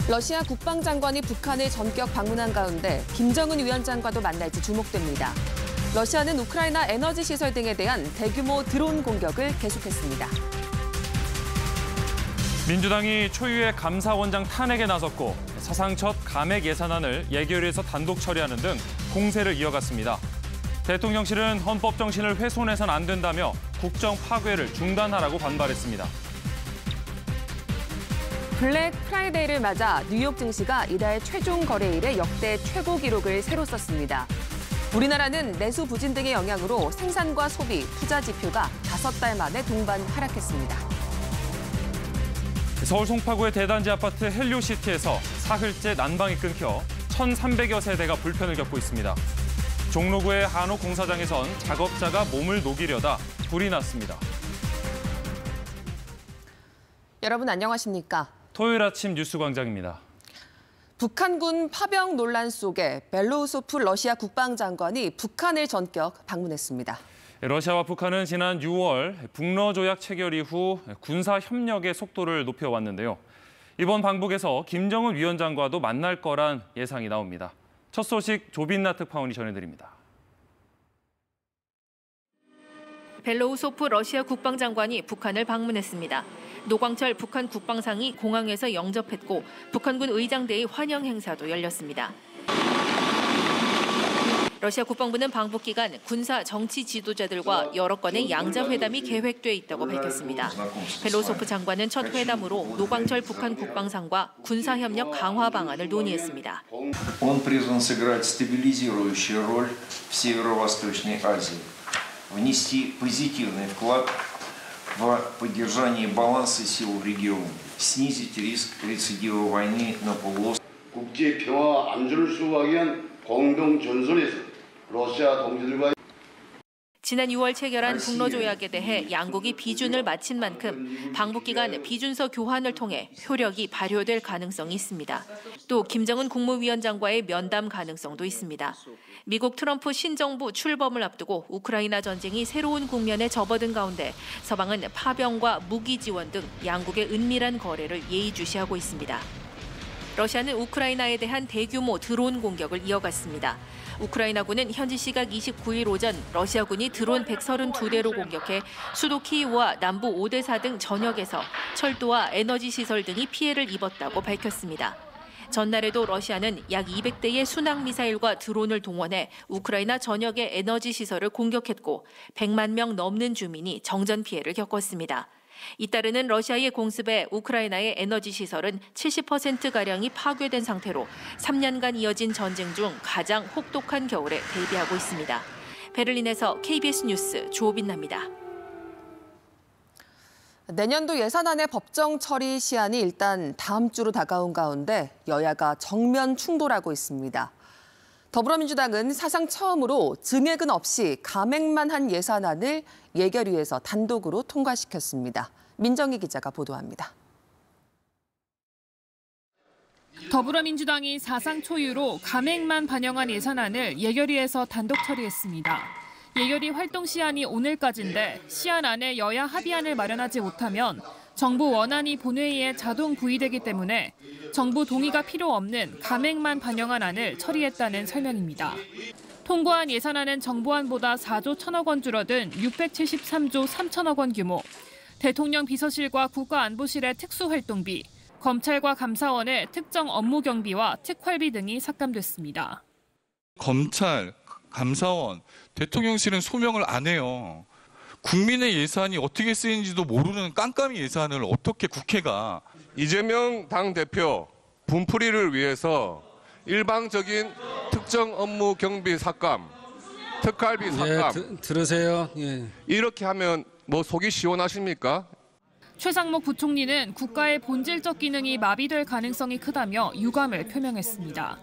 러시아 국방장관이 북한을 전격 방문한 가운데 김정은 위원장과도 만날지 주목됩니다. 러시아는 우크라이나 에너지 시설 등에 대한 대규모 드론 공격을 계속했습니다. 민주당이 초유의 감사원장 탄핵에 나섰고 사상 첫 감액 예산안을 예결위에서 단독 처리하는 등 공세를 이어갔습니다. 대통령실은 헌법 정신을 훼손해선 안 된다며 국정 파괴를 중단하라고 반발했습니다. 블랙 프라이데이를 맞아 뉴욕 증시가 이달 최종 거래일에 역대 최고 기록을 새로 썼습니다. 우리나라는 내수 부진 등의 영향으로 생산과 소비, 투자 지표가 5달 만에 동반 하락했습니다. 서울 송파구의 대단지 아파트 헬리오시티에서 사흘째 난방이 끊겨 1,300여 세대가 불편을 겪고 있습니다. 종로구의 한옥 공사장에선 작업자가 몸을 녹이려다 불이 났습니다. 여러분 안녕하십니까? 토요일 아침 뉴스광장입니다. 북한군 파병 논란 속에 벨로우소프 러시아 국방장관이 북한을 전격 방문했습니다. 러시아와 북한은 지난 6월 북러조약 체결 이후 군사 협력의 속도를 높여왔는데요. 이번 방북에서 김정은 위원장과도 만날 거란 예상이 나옵니다. 첫 소식 조빈나 특파원이 전해드립니다. 벨로우소프 러시아 국방장관이 북한을 방문했습니다. 노광철 북한 국방상이 공항에서 영접했고 북한군 의장대의 환영 행사도 열렸습니다. 러시아 국방부는 방북 기간 군사 정치 지도자들과 여러 건의 양자회담이 계획돼 있다고 밝혔습니다. 벨로우소프 장관은 첫 회담으로 노광철 북한 국방상과 군사협력 강화 방안을 논의했습니다. Он призван сыграть стабилизирующую роль в Северо-Восточной Азии, внести позитивный вклад в поддержание баланса сил в регионе, снизить риск рецидива войны на полуострове. 국제 평화와 안전을 수호하기 위한 공동 전선에서 러시아 동지들과 지난 6월 체결한 북러조약에 대해 양국이 비준을 마친 만큼 방북 기간 비준서 교환을 통해 효력이 발효될 가능성이 있습니다. 또 김정은 국무위원장과의 면담 가능성도 있습니다. 미국 트럼프 신정부 출범을 앞두고 우크라이나 전쟁이 새로운 국면에 접어든 가운데 서방은 파병과 무기 지원 등 양국의 은밀한 거래를 예의주시하고 있습니다. 러시아는 우크라이나에 대한 대규모 드론 공격을 이어갔습니다. 우크라이나군은 현지 시각 29일 오전 러시아군이 드론 132대로 공격해 수도 키이우와 남부 오데사 등 전역에서 철도와 에너지 시설 등이 피해를 입었다고 밝혔습니다. 전날에도 러시아는 약 200대의 순항미사일과 드론을 동원해 우크라이나 전역의 에너지 시설을 공격했고 100만 명 넘는 주민이 정전 피해를 겪었습니다. 잇따르는 러시아의 공습에 우크라이나의 에너지 시설은 70%가량이 파괴된 상태로 3년간 이어진 전쟁 중 가장 혹독한 겨울에 대비하고 있습니다. 베를린에서 KBS 뉴스 조빈나입니다. 내년도 예산안의 법정 처리 시한이 일단 다음 주로 다가온 가운데 여야가 정면 충돌하고 있습니다. 더불어민주당은 사상 처음으로 증액은 없이 감액만 한 예산안을 예결위에서 단독으로 통과시켰습니다. 민정희 기자가 보도합니다. 더불어민주당이 사상 초유로 감액만 반영한 예산안을 예결위에서 단독 처리했습니다. 예결위 활동 시한이 오늘까지인데 시한 안에 여야 합의안을 마련하지 못하면 정부 원안이 본회의에 자동 부의되기 때문에 정부 동의가 필요 없는 감액만 반영한 안을 처리했다는 설명입니다. 통과한 예산안은 정부안보다 4조 1천억 원 줄어든 673조 3천억 원 규모, 대통령 비서실과 국가안보실의 특수활동비, 검찰과 감사원의 특정 업무 경비와 특활비 등이 삭감됐습니다. 검찰, 감사원, 대통령실은 소명을 안 해요. 국민의 예산이 어떻게 쓰이는지도 모르는 깜깜이 예산을 어떻게 국회가. 이재명 당대표 분풀이를 위해서 일방적인 특정 업무 경비 삭감, 특활비 삭감. 들으세요. 예. 이렇게 하면 뭐 속이 시원하십니까? 최상목 부총리는 국가의 본질적 기능이 마비될 가능성이 크다며 유감을 표명했습니다.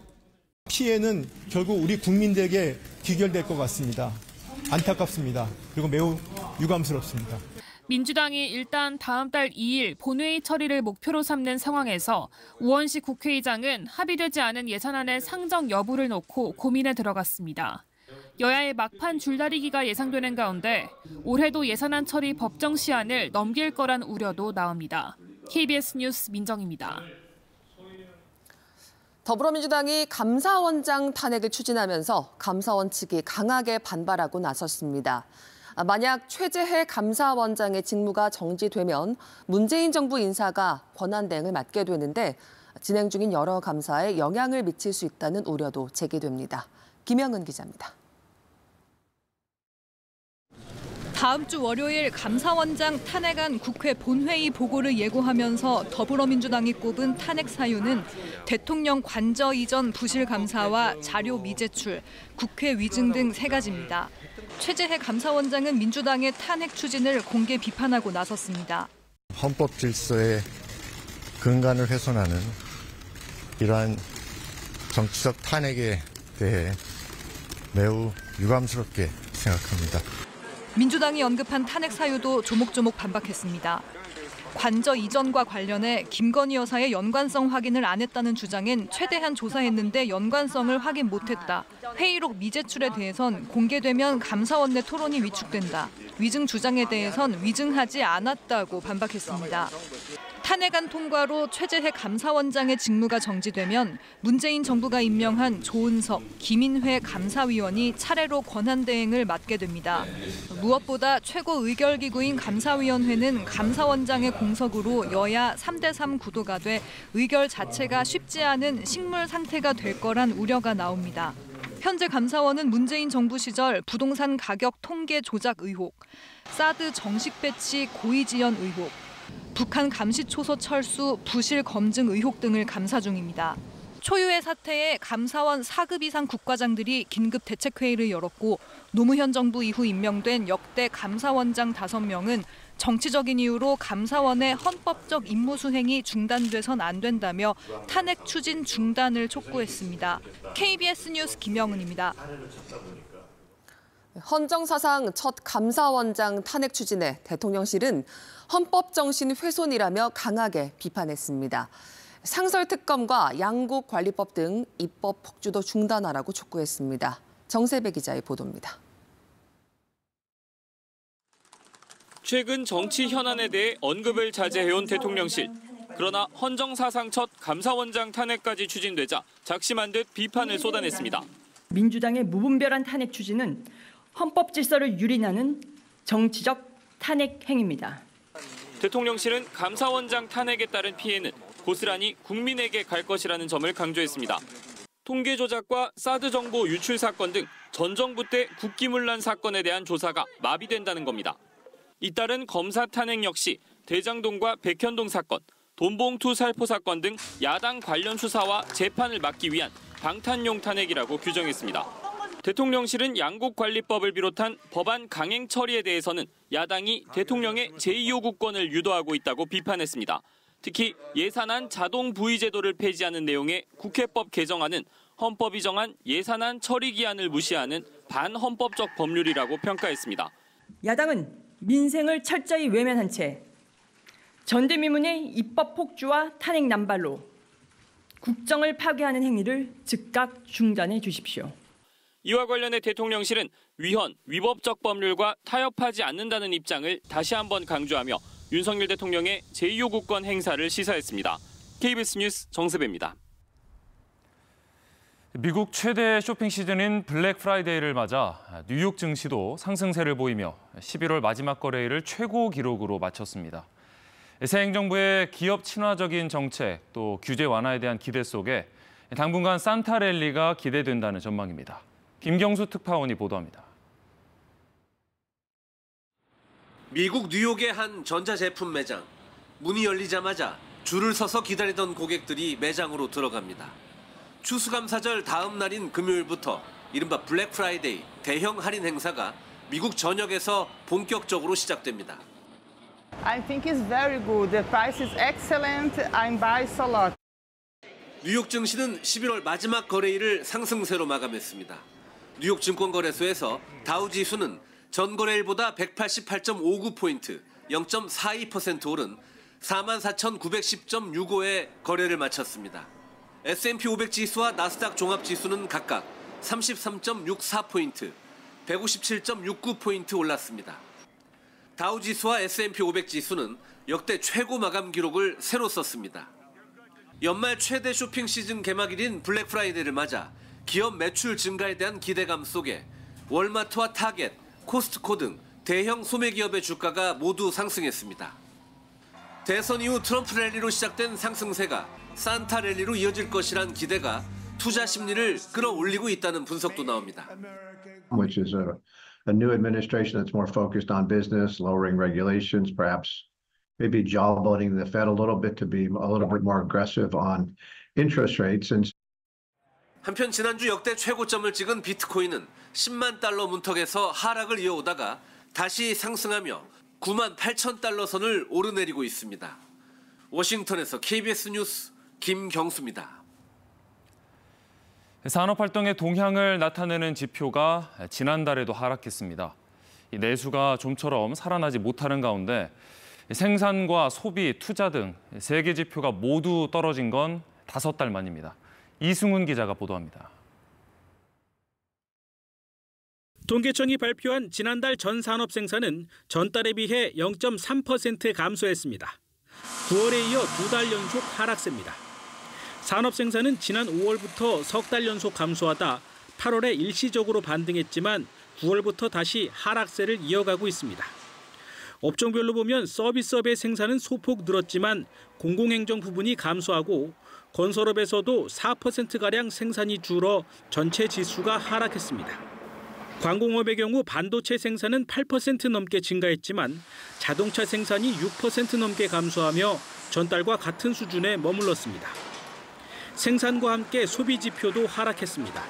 피해는 결국 우리 국민들에게 귀결될 것 같습니다. 안타깝습니다. 그리고 매우 유감스럽습니다. 민주당이 일단 다음 달 2일 본회의 처리를 목표로 삼는 상황에서 우원식 국회의장은 합의되지 않은 예산안의 상정 여부를 놓고 고민에 들어갔습니다. 여야의 막판 줄다리기가 예상되는 가운데 올해도 예산안 처리 법정 시한을 넘길 거란 우려도 나옵니다. KBS 뉴스 민정입니다. 더불어민주당이 감사원장 탄핵을 추진하면서 감사원 측이 강하게 반발하고 나섰습니다. 만약 최재해 감사원장의 직무가 정지되면 문재인 정부 인사가 권한대행을 맡게 되는데 진행 중인 여러 감사에 영향을 미칠 수 있다는 우려도 제기됩니다. 김영은 기자입니다. 다음 주 월요일 감사원장 탄핵안 국회 본회의 보고를 예고하면서 더불어민주당이 꼽은 탄핵 사유는 대통령 관저 이전 부실 감사와 자료 미제출, 국회 위증 등 3가지입니다. 최재해 감사원장은 민주당의 탄핵 추진을 공개 비판하고 나섰습니다. 헌법 질서의 근간을 훼손하는 이러한 정치적 탄핵에 대해 매우 유감스럽게 생각합니다. 민주당이 언급한 탄핵 사유도 조목조목 반박했습니다. 관저 이전과 관련해 김건희 여사의 연관성 확인을 안 했다는 주장엔 최대한 조사했는데 연관성을 확인 못했다. 회의록 미제출에 대해선 공개되면 감사원 내 토론이 위축된다. 위증 주장에 대해선 위증하지 않았다고 반박했습니다. 탄핵안 통과로 최재해 감사원장의 직무가 정지되면 문재인 정부가 임명한 조은석, 김인회 감사위원이 차례로 권한대행을 맡게 됩니다. 무엇보다 최고 의결기구인 감사위원회는 감사원장의 공석으로 여야 3대3 구도가 돼 의결 자체가 쉽지 않은 식물 상태가 될 거란 우려가 나옵니다. 현재 감사원은 문재인 정부 시절 부동산 가격 통계 조작 의혹, 사드 정식 배치 고의 지연 의혹, 북한 감시초소 철수 부실 검증 의혹 등을 감사 중입니다. 초유의 사태에 감사원 4급 이상 국과장들이 긴급 대책회의를 열었고 노무현 정부 이후 임명된 역대 감사원장 5명은 정치적인 이유로 감사원의 헌법적 임무 수행이 중단돼선 안 된다며 탄핵 추진 중단을 촉구했습니다. KBS 뉴스 김영은입니다. 헌정사상 첫 감사원장 탄핵 추진에 대통령실은 헌법 정신 훼손이라며 강하게 비판했습니다. 상설특검과 양국관리법 등 입법 폭주도 중단하라고 촉구했습니다. 정세배 기자의 보도입니다. 최근 정치 현안에 대해 언급을 자제해온 대통령실. 그러나 헌정사상 첫 감사원장 탄핵까지 추진되자 작심한 듯 비판을 쏟아냈습니다. 민주당의 무분별한 탄핵 추진은 헌법 질서를 유린하는 정치적 탄핵 행위입니다. 대통령실은 감사원장 탄핵에 따른 피해는 고스란히 국민에게 갈 것이라는 점을 강조했습니다. 통계 조작과 사드 정보 유출 사건 등 전 정부 때 국기문란 사건에 대한 조사가 마비된다는 겁니다. 이따른 검사 탄핵 역시 대장동과 백현동 사건, 돈봉투 살포 사건 등 야당 관련 수사와 재판을 막기 위한 방탄용 탄핵이라고 규정했습니다. 대통령실은 양국관리법을 비롯한 법안 강행 처리에 대해서는 야당이 대통령의 제2요구권을 유도하고 있다고 비판했습니다. 특히 예산안 자동 부의 제도를 폐지하는 내용의 국회법 개정안은 헌법이 정한 예산안 처리 기한을 무시하는 반헌법적 법률이라고 평가했습니다. 야당은 민생을 철저히 외면한 채 전대미문의 입법 폭주와 탄핵 남발로 국정을 파괴하는 행위를 즉각 중단해 주십시오. 이와 관련해 대통령실은 위헌, 위법적 법률과 타협하지 않는다는 입장을 다시 한번 강조하며 윤석열 대통령의 제2요구권 행사를 시사했습니다. KBS 뉴스 정세배입니다. 미국 최대 쇼핑 시즌인 블랙 프라이데이를 맞아 뉴욕 증시도 상승세를 보이며 11월 마지막 거래일을 최고 기록으로 마쳤습니다. 새 행정부의 기업 친화적인 정책, 또 규제 완화에 대한 기대 속에 당분간 산타 랠리가 기대된다는 전망입니다. 김경수 특파원이 보도합니다. 미국 뉴욕의 한 전자제품 매장. 문이 열리자마자 줄을 서서 기다리던 고객들이 매장으로 들어갑니다. 추수감사절 다음 날인 금요일부터 이른바 블랙 프라이데이 대형 할인 행사가 미국 전역에서 본격적으로 시작됩니다. I think it's very good. The price is excellent. I buy a lot. 뉴욕 증시는 11월 마지막 거래일을 상승세로 마감했습니다. 뉴욕 증권거래소에서 다우 지수는 전 거래일보다 188.59포인트, 0.42% 오른 44,910.65에 거래를 마쳤습니다. S&P 500 지수와 나스닥 종합지수는 각각 33.64포인트, 157.69포인트 올랐습니다. 다우 지수와 S&P 500 지수는 역대 최고 마감 기록을 새로 썼습니다. 연말 최대 쇼핑 시즌 개막일인 블랙 프라이데이를 맞아 기업 매출 증가에 대한 기대감 속에 월마트와 타겟, 코스트코 등 대형 소매기업의 주가가 모두 상승했습니다. 대선 이후 트럼프 랠리로 시작된 상승세가 산타 랠리로 이어질 것이란 기대가 투자 심리를 끌어올리고 있다는 분석도 나옵니다. Which is a new administration that's more focused on business, lowering regulations, perhaps maybe jawboning the Fed a little bit to be a little bit more aggressive on interest rates. And 한편 지난주 역대 최고점을 찍은 비트코인은 10만 달러 문턱에서 하락을 이어오다가 다시 상승하며 9만 8천 달러 선을 오르내리고 있습니다. 워싱턴에서 KBS 뉴스 김경수입니다. 산업활동의 동향을 나타내는 지표가 지난달에도 하락했습니다. 이 내수가 좀처럼 살아나지 못하는 가운데 생산과 소비, 투자 등 세 개 지표가 모두 떨어진 건 5달 만입니다. 이승훈 기자가 보도합니다. 통계청이 발표한 지난달 전 산업 생산은 전달에 비해 0.3% 감소했습니다. 9월에 이어 2달 연속 하락세입니다. 산업 생산은 지난 5월부터 석 달 연속 감소하다 8월에 일시적으로 반등했지만 9월부터 다시 하락세를 이어가고 있습니다. 업종별로 보면 서비스업의 생산은 소폭 늘었지만 공공행정 부분이 감소하고 건설업에서도 4%가량 생산이 줄어 전체 지수가 하락했습니다. 광공업의 경우 반도체 생산은 8% 넘게 증가했지만 자동차 생산이 6% 넘게 감소하며 전달과 같은 수준에 머물렀습니다. 생산과 함께 소비 지표도 하락했습니다.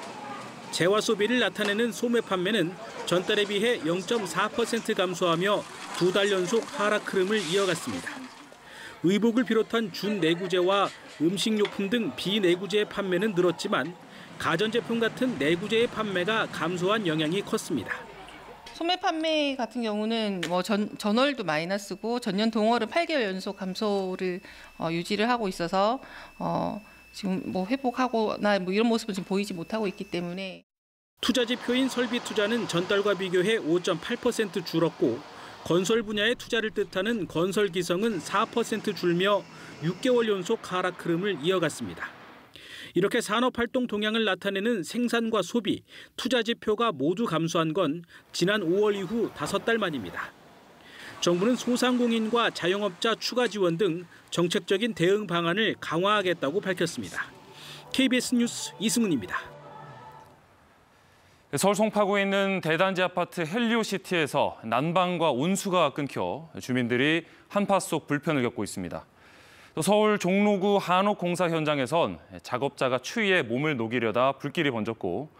재화 소비를 나타내는 소매 판매는 전달에 비해 0.4% 감소하며 2달 연속 하락 흐름을 이어갔습니다. 의복을 비롯한 준내구재와 음식료품 등 비내구재 판매는 늘었지만 가전제품 같은 내구재의 판매가 감소한 영향이 컸습니다. 소매 판매 같은 경우는 전월도 마이너스고 전년 동월은 8개월 연속 감소를 유지를 하고 있어서 지금 회복하거나 이런 모습은 지금 보이지 못하고 있기 때문에 투자 지표인 설비 투자는 전달과 비교해 5.8% 줄었고 건설 분야의 투자를 뜻하는 건설 기성은 4% 줄며 6개월 연속 하락 흐름을 이어갔습니다. 이렇게 산업활동 동향을 나타내는 생산과 소비, 투자 지표가 모두 감소한 건 지난 5월 이후 5달 만입니다. 정부는 소상공인과 자영업자 추가 지원 등 정책적인 대응 방안을 강화하겠다고 밝혔습니다. KBS 뉴스 이승훈입니다. 서울 송파구에 있는 대단지 아파트 헬리오시티에서 난방과 온수가 끊겨 주민들이 한파 속 불편을 겪고 있습니다. 또 서울 종로구 한옥공사 현장에선 작업자가 추위에 몸을 녹이려다 불길이 번졌고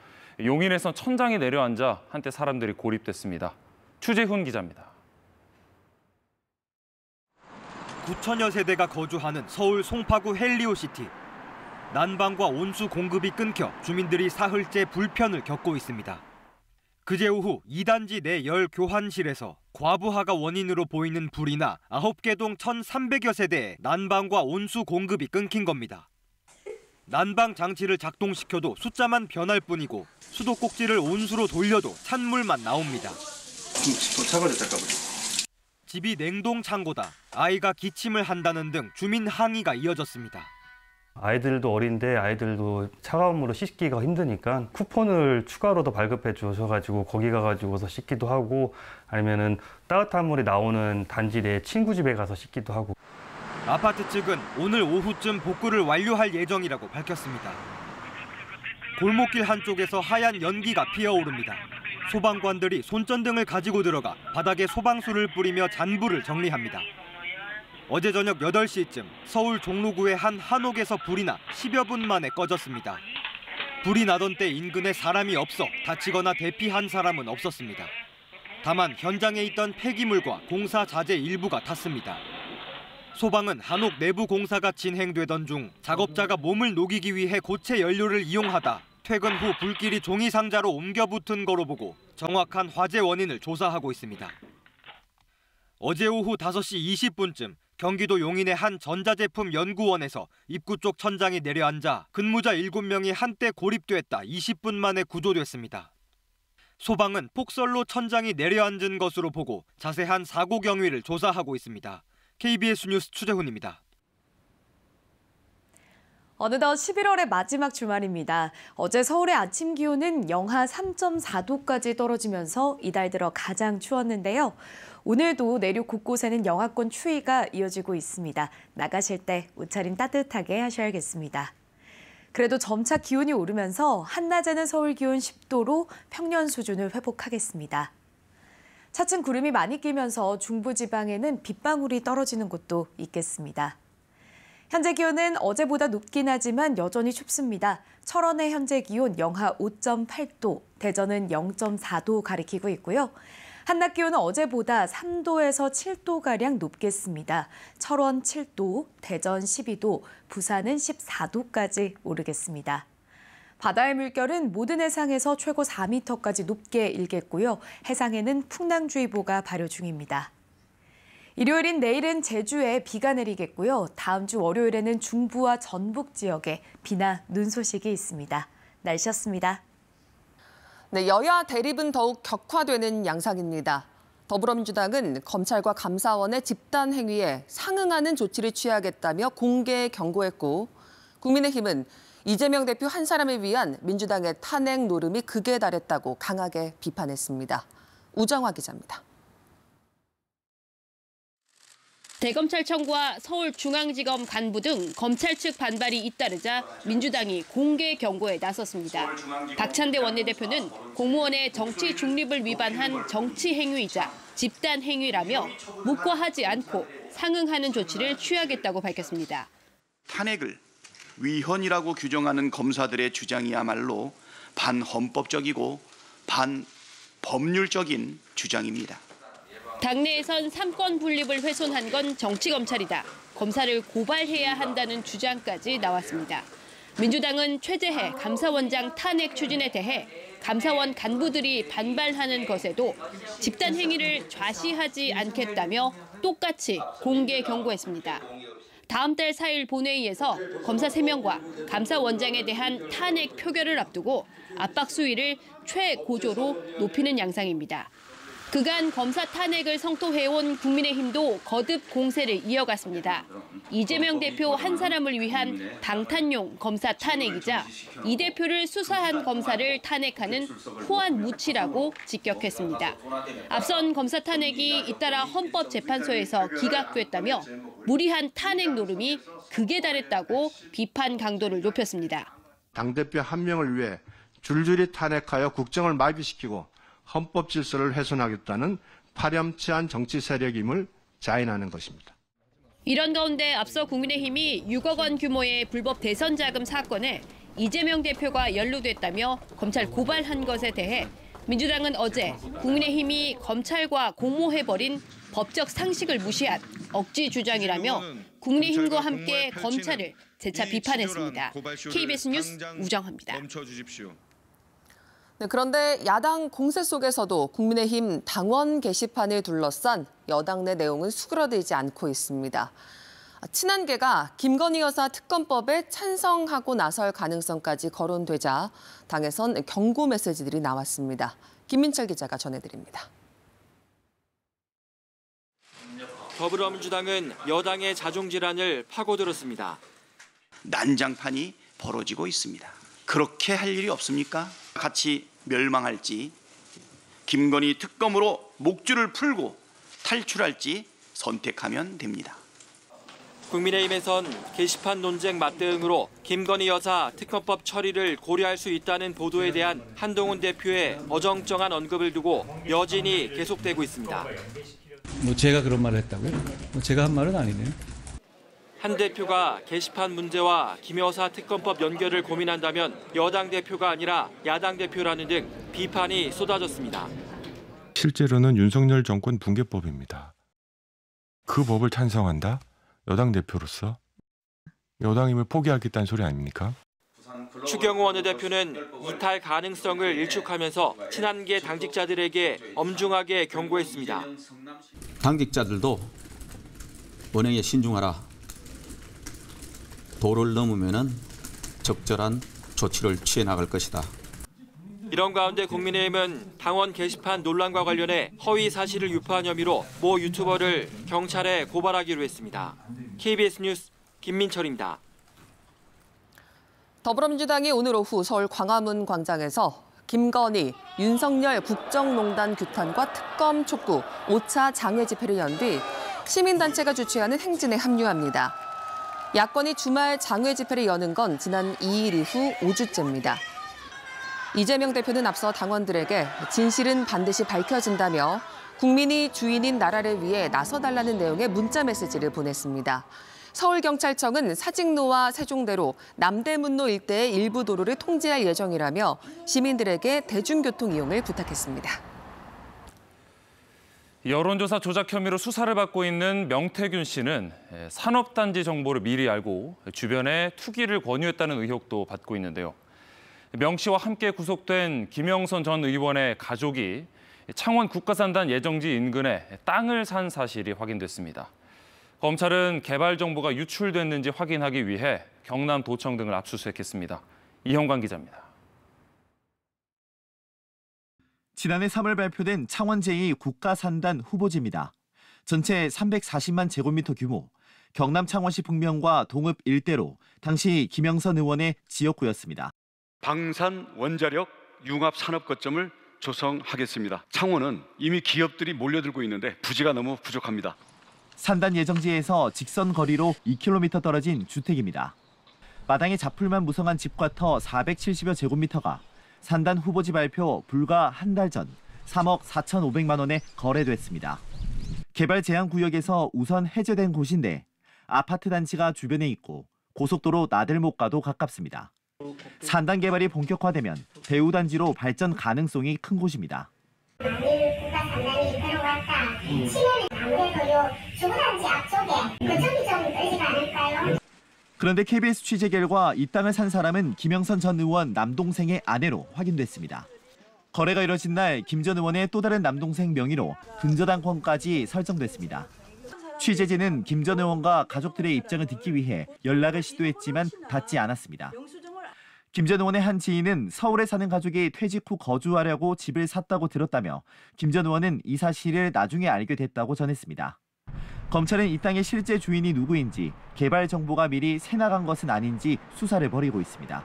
용인에선 천장이 내려앉아 한때 사람들이 고립됐습니다. 추재훈 기자입니다. 9천여 세대가 거주하는 서울 송파구 헬리오시티. 난방과 온수 공급이 끊겨 주민들이 사흘째 불편을 겪고 있습니다. 그제 오후 2단지 내 열 교환실에서 과부하가 원인으로 보이는 불이 나 9개 동 1,300여 세대에 난방과 온수 공급이 끊긴 겁니다. 난방 장치를 작동시켜도 숫자만 변할 뿐이고 수도꼭지를 온수로 돌려도 찬물만 나옵니다. 집이 냉동 창고다, 아이가 기침을 한다는 등 주민 항의가 이어졌습니다. 아이들도 어린데 아이들도 차가운 물로 씻기가 힘드니까 쿠폰을 추가로 더 발급해 주셔가지고 거기 가가지고서 씻기도 하고 아니면은 따뜻한 물이 나오는 단지 내 친구 집에 가서 씻기도 하고. 아파트 측은 오늘 오후쯤 복구를 완료할 예정이라고 밝혔습니다. 골목길 한쪽에서 하얀 연기가 피어오릅니다. 소방관들이 손전등을 가지고 들어가 바닥에 소방수를 뿌리며 잔불을 정리합니다. 어제 저녁 8시쯤 서울 종로구의 한 한옥에서 불이 나 10여 분 만에 꺼졌습니다. 불이 나던 때 인근에 사람이 없어 다치거나 대피한 사람은 없었습니다. 다만 현장에 있던 폐기물과 공사 자재 일부가 탔습니다. 소방은 한옥 내부 공사가 진행되던 중 작업자가 몸을 녹이기 위해 고체 연료를 이용하다 퇴근 후 불길이 종이 상자로 옮겨 붙은 거로 보고 정확한 화재 원인을 조사하고 있습니다. 어제 오후 5시 20분쯤 경기도 용인의 한 전자제품 연구원에서 입구 쪽 천장이 내려앉아 근무자 7명이 한때 고립됐다 20분 만에 구조됐습니다. 소방은 폭설로 천장이 내려앉은 것으로 보고 자세한 사고 경위를 조사하고 있습니다. KBS 뉴스 추재훈입니다. 어느덧 11월의 마지막 주말입니다. 어제 서울의 아침 기온은 영하 3.4도까지 떨어지면서 이달 들어 가장 추웠는데요. 오늘도 내륙 곳곳에는 영하권 추위가 이어지고 있습니다. 나가실 때 옷차림 따뜻하게 하셔야겠습니다. 그래도 점차 기온이 오르면서 한낮에는 서울 기온 10도로 평년 수준을 회복하겠습니다. 차츰 구름이 많이 끼면서 중부지방에는 빗방울이 떨어지는 곳도 있겠습니다. 현재 기온은 어제보다 높긴 하지만 여전히 춥습니다. 철원의 현재 기온 영하 5.8도, 대전은 0.4도 가리키고 있고요. 한낮 기온은 어제보다 3도에서 7도가량 높겠습니다. 철원 7도, 대전 12도, 부산은 14도까지 오르겠습니다. 바다의 물결은 모든 해상에서 최고 4m까지 높게 일겠고요. 해상에는 풍랑주의보가 발효 중입니다. 일요일인 내일은 제주에 비가 내리겠고요. 다음 주 월요일에는 중부와 전북 지역에 비나 눈 소식이 있습니다. 날씨였습니다. 네, 여야 대립은 더욱 격화되는 양상입니다. 더불어민주당은 검찰과 감사원의 집단 행위에 상응하는 조치를 취하겠다며 공개 경고했고, 국민의힘은 이재명 대표 한 사람을 위한 민주당의 탄핵 노름이 극에 달했다고 강하게 비판했습니다. 우정화 기자입니다. 대검찰청과 서울중앙지검 간부 등 검찰 측 반발이 잇따르자 민주당이 공개 경고에 나섰습니다. 박찬대 원내대표는 공무원의 정치 중립을 위반한 정치 행위이자 집단 행위라며 묵과하지 않고 상응하는 조치를 취하겠다고 밝혔습니다. 탄핵을 위헌이라고 규정하는 검사들의 주장이야말로 반헌법적이고 반법률적인 주장입니다. 당내에선 삼권 분립을 훼손한 건 정치검찰이다. 검사를 고발해야 한다는 주장까지 나왔습니다. 민주당은 최재해 감사원장 탄핵 추진에 대해 감사원 간부들이 반발하는 것에도 집단 행위를 좌시하지 않겠다며 똑같이 공개 경고했습니다. 다음 달 4일 본회의에서 검사 3명과 감사원장에 대한 탄핵 표결을 앞두고 압박 수위를 최고조로 높이는 양상입니다. 그간 검사 탄핵을 성토해온 국민의힘도 거듭 공세를 이어갔습니다. 이재명 대표 한 사람을 위한 방탄용 검사 탄핵이자 이 대표를 수사한 검사를 탄핵하는 후한 무치라고 직격했습니다. 앞선 검사 탄핵이 잇따라 헌법재판소에서 기각됐다며 무리한 탄핵 노름이 극에 달했다고 비판 강도를 높였습니다. 당대표 한 명을 위해 줄줄이 탄핵하여 국정을 마비시키고 헌법 질서를 훼손하겠다는 파렴치한 정치 세력임을 자인하는 것입니다. 이런 가운데 앞서 국민의힘이 6억 원 규모의 불법 대선 자금 사건에 이재명 대표가 연루됐다며 검찰 고발한 것에 대해 민주당은 어제 국민의힘이 검찰과 공모해버린 법적 상식을 무시한 억지 주장이라며 국민의힘과 함께 검찰을 재차 비판했습니다. KBS 뉴스 우정화입니다. 네, 그런데 야당 공세 속에서도 국민의힘 당원 게시판을 둘러싼 여당 내 내용은 수그러들지 않고 있습니다. 친한계가 김건희 여사 특검법에 찬성하고 나설 가능성까지 거론되자 당에선 경고 메시지들이 나왔습니다. 김민철 기자가 전해드립니다. 더불어민주당은 여당의 자중질환을 파고들었습니다. 난장판이 벌어지고 있습니다. 그렇게 할 일이 없습니까? 같이 멸망할지, 김건희 특검으로 목줄을 풀고 탈출할지 선택하면 됩니다. 국민의힘에선 게시판 논쟁 맞대응으로 김건희 여사 특검법 처리를 고려할 수 있다는 보도에 대한 한동훈 대표의 어정쩡한 언급을 두고 여진이 계속되고 있습니다. 제가 그런 말을 했다고요? 제가 한 말은 아니네요. 한 대표가 게시판 문제와 김 여사 특검법 연결을 고민한다면 여당 대표가 아니라 야당 대표라는 등 비판이 쏟아졌습니다. 실제로는 윤석열 정권 붕괴법입니다. 그 법을 찬성한다? 여당 대표로서? 여당임을 포기하겠다는 소리 아닙니까? 추경호 원내대표는 이탈 가능성을 일축하면서 친한계 당직자들에게 엄중하게 경고했습니다. 당직자들도 언행에 신중하라. 도를 넘으면 적절한 조치를 취해 나갈 것이다. 이런 가운데 국민의힘은 당원 게시판 논란과 관련해 허위 사실을 유포한 혐의로 모 유튜버를 경찰에 고발하기로 했습니다. KBS 뉴스 김민철입니다. 더불어민주당이 오늘 오후 서울 광화문 광장에서 김건희, 윤석열 국정농단 규탄과 특검 촉구 5차 장외 집회를 연 뒤 시민단체가 주최하는 행진에 합류합니다. 야권이 주말 장외 집회를 여는 건 지난 2일 이후 5주째입니다. 이재명 대표는 앞서 당원들에게 진실은 반드시 밝혀진다며 국민이 주인인 나라를 위해 나서달라는 내용의 문자 메시지를 보냈습니다. 서울경찰청은 사직로와 세종대로, 남대문로 일대의 일부 도로를 통제할 예정이라며 시민들에게 대중교통 이용을 부탁했습니다. 여론조사 조작 혐의로 수사를 받고 있는 명태균 씨는 산업단지 정보를 미리 알고 주변에 투기를 권유했다는 의혹도 받고 있는데요. 명 씨와 함께 구속된 김영선 전 의원의 가족이 창원 국가산단 예정지 인근에 땅을 산 사실이 확인됐습니다. 검찰은 개발 정보가 유출됐는지 확인하기 위해 경남도청 등을 압수수색했습니다. 이형관 기자입니다. 지난해 3월 발표된 창원 제2 국가산단 후보지입니다. 전체 340만 제곱미터 규모, 경남 창원시 북면과 동읍 일대로 당시 김영선 의원의 지역구였습니다. 방산 원자력 융합 산업 거점을 조성하겠습니다. 창원은 이미 기업들이 몰려들고 있는데 부지가 너무 부족합니다. 산단 예정지에서 직선 거리로 2km 떨어진 주택입니다. 마당에 자풀만 무성한 집과 터 470여 제곱미터가 산단 후보지 발표 불과 한 달 전 3억 4,500만 원에 거래됐습니다. 개발 제한 구역에서 우선 해제된 곳인데 아파트 단지가 주변에 있고 고속도로 나들목과도 가깝습니다. 산단 개발이 본격화되면 배후 단지로 발전 가능성이 큰 곳입니다. 만일 국가산단이 들어왔다 치면은 아무래도 요 주거단지 앞쪽에 그쪽이 좀 끌지가 않을까요? 그런데 KBS 취재 결과 이 땅을 산 사람은 김영선 전 의원 남동생의 아내로 확인됐습니다. 거래가 이뤄진 날 김 전 의원의 또 다른 남동생 명의로 근저당권까지 설정됐습니다. 취재진은 김 전 의원과 가족들의 입장을 듣기 위해 연락을 시도했지만 닿지 않았습니다. 김 전 의원의 한 지인은 서울에 사는 가족이 퇴직 후 거주하려고 집을 샀다고 들었다며 김 전 의원은 이 사실을 나중에 알게 됐다고 전했습니다. 검찰은 이 땅의 실제 주인이 누구인지, 개발 정보가 미리 새나간 것은 아닌지 수사를 벌이고 있습니다.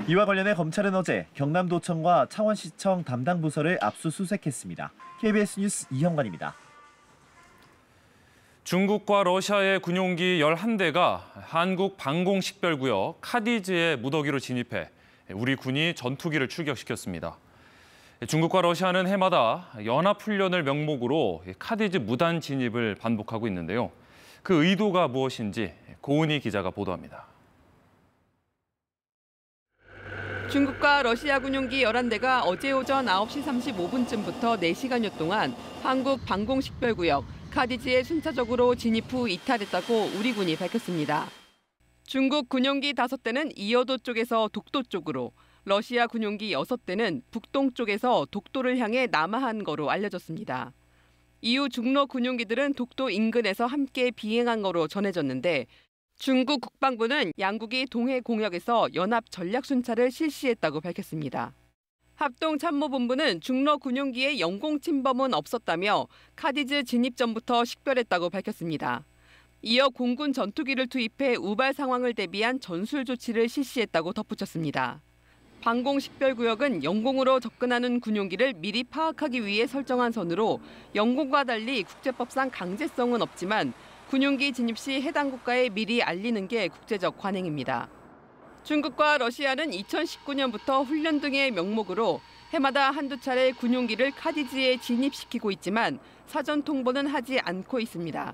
이와 관련해 검찰은 어제 경남도청과 창원시청 담당 부서를 압수수색했습니다. KBS 뉴스 이형관입니다. 중국과 러시아의 군용기 11대가 한국 방공식별구역 카디즈의 무더기로 진입해 우리 군이 전투기를 출격시켰습니다. 중국과 러시아는 해마다 연합훈련을 명목으로 카디즈 무단 진입을 반복하고 있는데요. 그 의도가 무엇인지 고은희 기자가 보도합니다. 중국과 러시아 군용기 11대가 어제 오전 9시 35분쯤부터 4시간여 동안 한국 방공식별구역 카디즈에 순차적으로 진입 후 이탈했다고 우리 군이 밝혔습니다. 중국 군용기 5대는 이어도 쪽에서 독도 쪽으로, 러시아 군용기 6대는 북동 쪽에서 독도를 향해 남하한 거로 알려졌습니다. 이후 중러 군용기들은 독도 인근에서 함께 비행한 거로 전해졌는데 중국 국방부는 양국이 동해 공역에서 연합 전략 순찰을 실시했다고 밝혔습니다. 합동참모본부는 중러 군용기의 영공 침범은 없었다며 카디즈 진입 전부터 식별했다고 밝혔습니다. 이어 공군 전투기를 투입해 우발 상황을 대비한 전술 조치를 실시했다고 덧붙였습니다. 방공식별구역은 영공으로 접근하는 군용기를 미리 파악하기 위해 설정한 선으로 영공과 달리 국제법상 강제성은 없지만 군용기 진입 시 해당 국가에 미리 알리는 게 국제적 관행입니다. 중국과 러시아는 2019년부터 훈련 등의 명목으로 해마다 한두 차례 군용기를 카디즈에 진입시키고 있지만 사전 통보는 하지 않고 있습니다.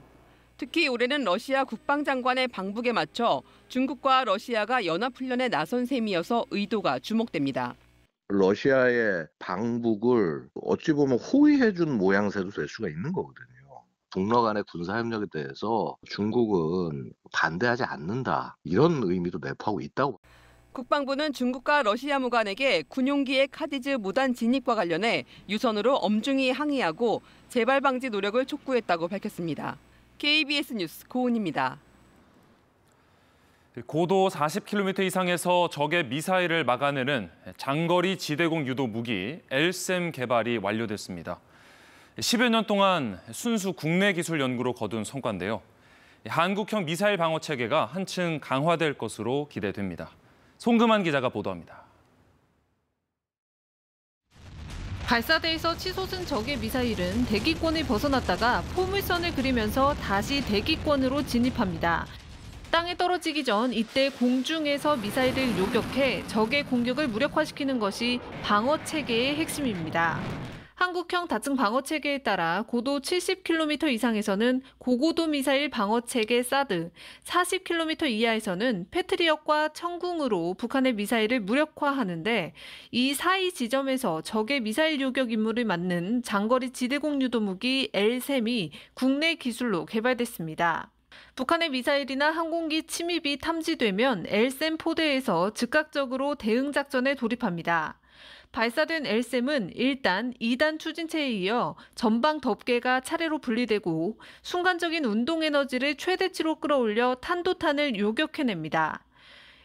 특히 올해는 러시아 국방장관의 방북에 맞춰 중국과 러시아가 연합훈련에 나선 셈이어서 의도가 주목됩니다. 러시아의 방북을 어찌 보면 호의해준 모양새도 될 수가 있는 거거든요. 북러 간의 군사협력에 대해서 중국은 반대하지 않는다. 이런 의미도 내포하고 있다고. 국방부는 중국과 러시아 무관에게 군용기의 카디즈 무단 진입과 관련해 유선으로 엄중히 항의하고 재발 방지 노력을 촉구했다고 밝혔습니다. KBS 뉴스 고은입니다. 고도 40km 이상에서 적의 미사일을 막아내는 장거리 지대공 유도 무기 LSAM 개발이 완료됐습니다. 10여 년 동안 순수 국내 기술 연구로 거둔 성과인데요. 한국형 미사일 방어 체계가 한층 강화될 것으로 기대됩니다. 송금환 기자가 보도합니다. 발사대에서 치솟은 적의 미사일은 대기권을 벗어났다가 포물선을 그리면서 다시 대기권으로 진입합니다. 땅에 떨어지기 전 이때 공중에서 미사일을 요격해 적의 공격을 무력화시키는 것이 방어체계의 핵심입니다. 한국형 다층 방어체계에 따라 고도 70km 이상에서는 고고도 미사일 방어체계 사드, 40km 이하에서는 패트리엇과 청궁으로 북한의 미사일을 무력화하는데 이 사이 지점에서 적의 미사일 요격 임무를 맡는 장거리 지대공 유도무기 L-SAM이 국내 기술로 개발됐습니다. 북한의 미사일이나 항공기 침입이 탐지되면 L-SAM 포대에서 즉각적으로 대응 작전에 돌입합니다. 발사된 L-SAM은 1단, 2단 추진체에 이어 전방 덮개가 차례로 분리되고 순간적인 운동 에너지를 최대치로 끌어올려 탄도탄을 요격해냅니다.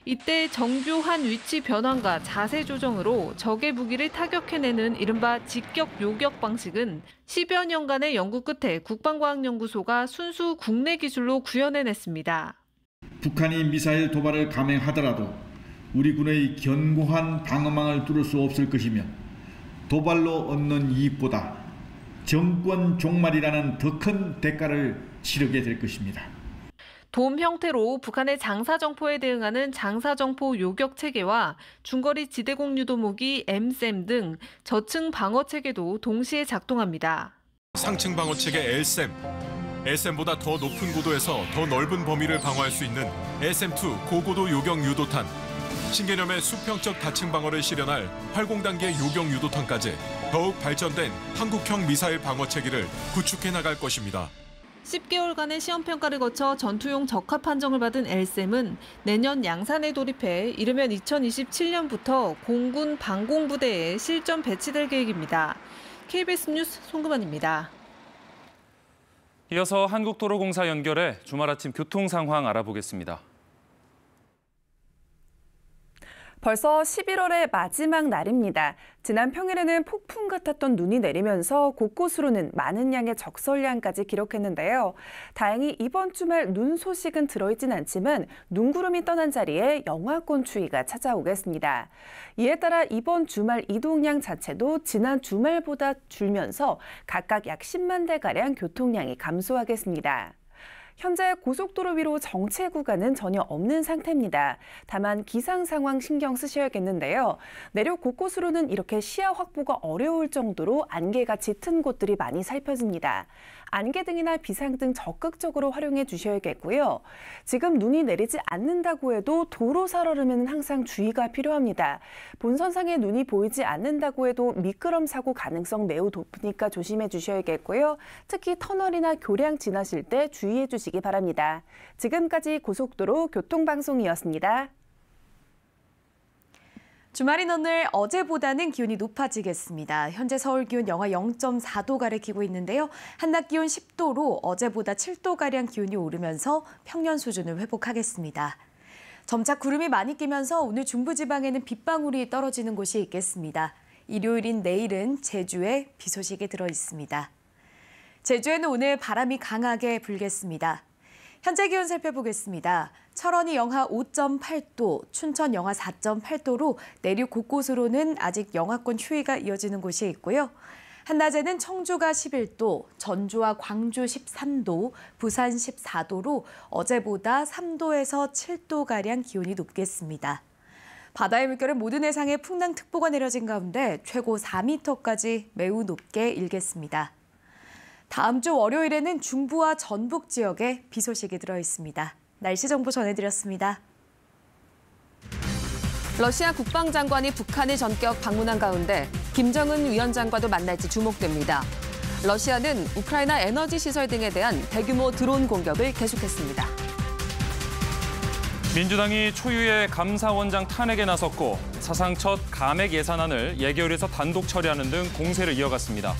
이때 정교한 위치 변환과 자세 조정으로 적의 무기를 타격해내는 이른바 직격 요격 방식은 10여 년간의 연구 끝에 국방과학연구소가 순수 국내 기술로 구현해냈습니다. 북한이 미사일 도발을 감행하더라도 우리 군의 견고한 방어망을 뚫을 수 없을 것이며 도발로 얻는 이익보다 정권 종말이라는 더 큰 대가를 치르게 될 것입니다. 돔 형태로 북한의 장사정포에 대응하는 장사정포 요격 체계와 중거리 지대공 유도무기 M-SAM 등 저층 방어 체계도 동시에 작동합니다. 상층 방어 체계 L-SAM, L-SAM보다 더 높은 고도에서 더 넓은 범위를 방어할 수 있는 L-SAM-2 고고도 요격 유도탄, 신개념의 수평적 다층 방어를 실현할 활공단계 요격 유도탄까지 더욱 발전된 한국형 미사일 방어 체계를 구축해 나갈 것입니다. 10개월간의 시험평가를 거쳐 전투용 적합 판정을 받은 L-SAM은 내년 양산에 돌입해 이르면 2027년부터 공군 방공부대에 실전 배치될 계획입니다. KBS 뉴스 송금환입니다. 이어서 한국도로공사 연결해 주말 아침 교통 상황 알아보겠습니다. 벌써 11월의 마지막 날입니다. 지난 평일에는 폭풍 같았던 눈이 내리면서 곳곳으로는 많은 양의 적설량까지 기록했는데요. 다행히 이번 주말 눈 소식은 들어있진 않지만 눈구름이 떠난 자리에 영하권 추위가 찾아오겠습니다. 이에 따라 이번 주말 이동량 자체도 지난 주말보다 줄면서 각각 약 10만 대가량 교통량이 감소하겠습니다. 현재 고속도로 위로 정체 구간은 전혀 없는 상태입니다. 다만 기상 상황 신경 쓰셔야겠는데요. 내륙 곳곳으로는 이렇게 시야 확보가 어려울 정도로 안개가 짙은 곳들이 많이 살펴집니다. 안개등이나 비상등 적극적으로 활용해 주셔야겠고요. 지금 눈이 내리지 않는다고 해도 도로 살얼음에는 항상 주의가 필요합니다. 본선상에 눈이 보이지 않는다고 해도 미끄럼 사고 가능성 매우 높으니까 조심해 주셔야겠고요. 특히 터널이나 교량 지나실 때 주의해 주시기 바랍니다. 지금까지 고속도로 교통방송이었습니다. 주말인 오늘 어제보다는 기온이 높아지겠습니다. 현재 서울 기온 영하 0.4도 가리키고 있는데요. 한낮 기온 10도로 어제보다 7도가량 기온이 오르면서 평년 수준을 회복하겠습니다. 점차 구름이 많이 끼면서 오늘 중부지방에는 빗방울이 떨어지는 곳이 있겠습니다. 일요일인 내일은 제주에 비 소식이 들어 있습니다. 제주에는 오늘 바람이 강하게 불겠습니다. 현재 기온 살펴보겠습니다. 철원이 영하 5.8도, 춘천 영하 4.8도로 내륙 곳곳으로는 아직 영하권 추위가 이어지는 곳이 있고요. 한낮에는 청주가 11도, 전주와 광주 13도, 부산 14도로 어제보다 3도에서 7도가량 기온이 높겠습니다. 바다의 물결은 모든 해상에 풍랑특보가 내려진 가운데 최고 4m까지 매우 높게 일겠습니다. 다음 주 월요일에는 중부와 전북 지역에 비 소식이 들어 있습니다. 날씨 정보 전해드렸습니다. 러시아 국방장관이 북한을 전격 방문한 가운데 김정은 위원장과도 만날지 주목됩니다. 러시아는 우크라이나 에너지 시설 등에 대한 대규모 드론 공격을 계속했습니다. 민주당이 초유의 감사원장 탄핵에 나섰고 사상 첫 감액 예산안을 예결위에서 단독 처리하는 등 공세를 이어갔습니다.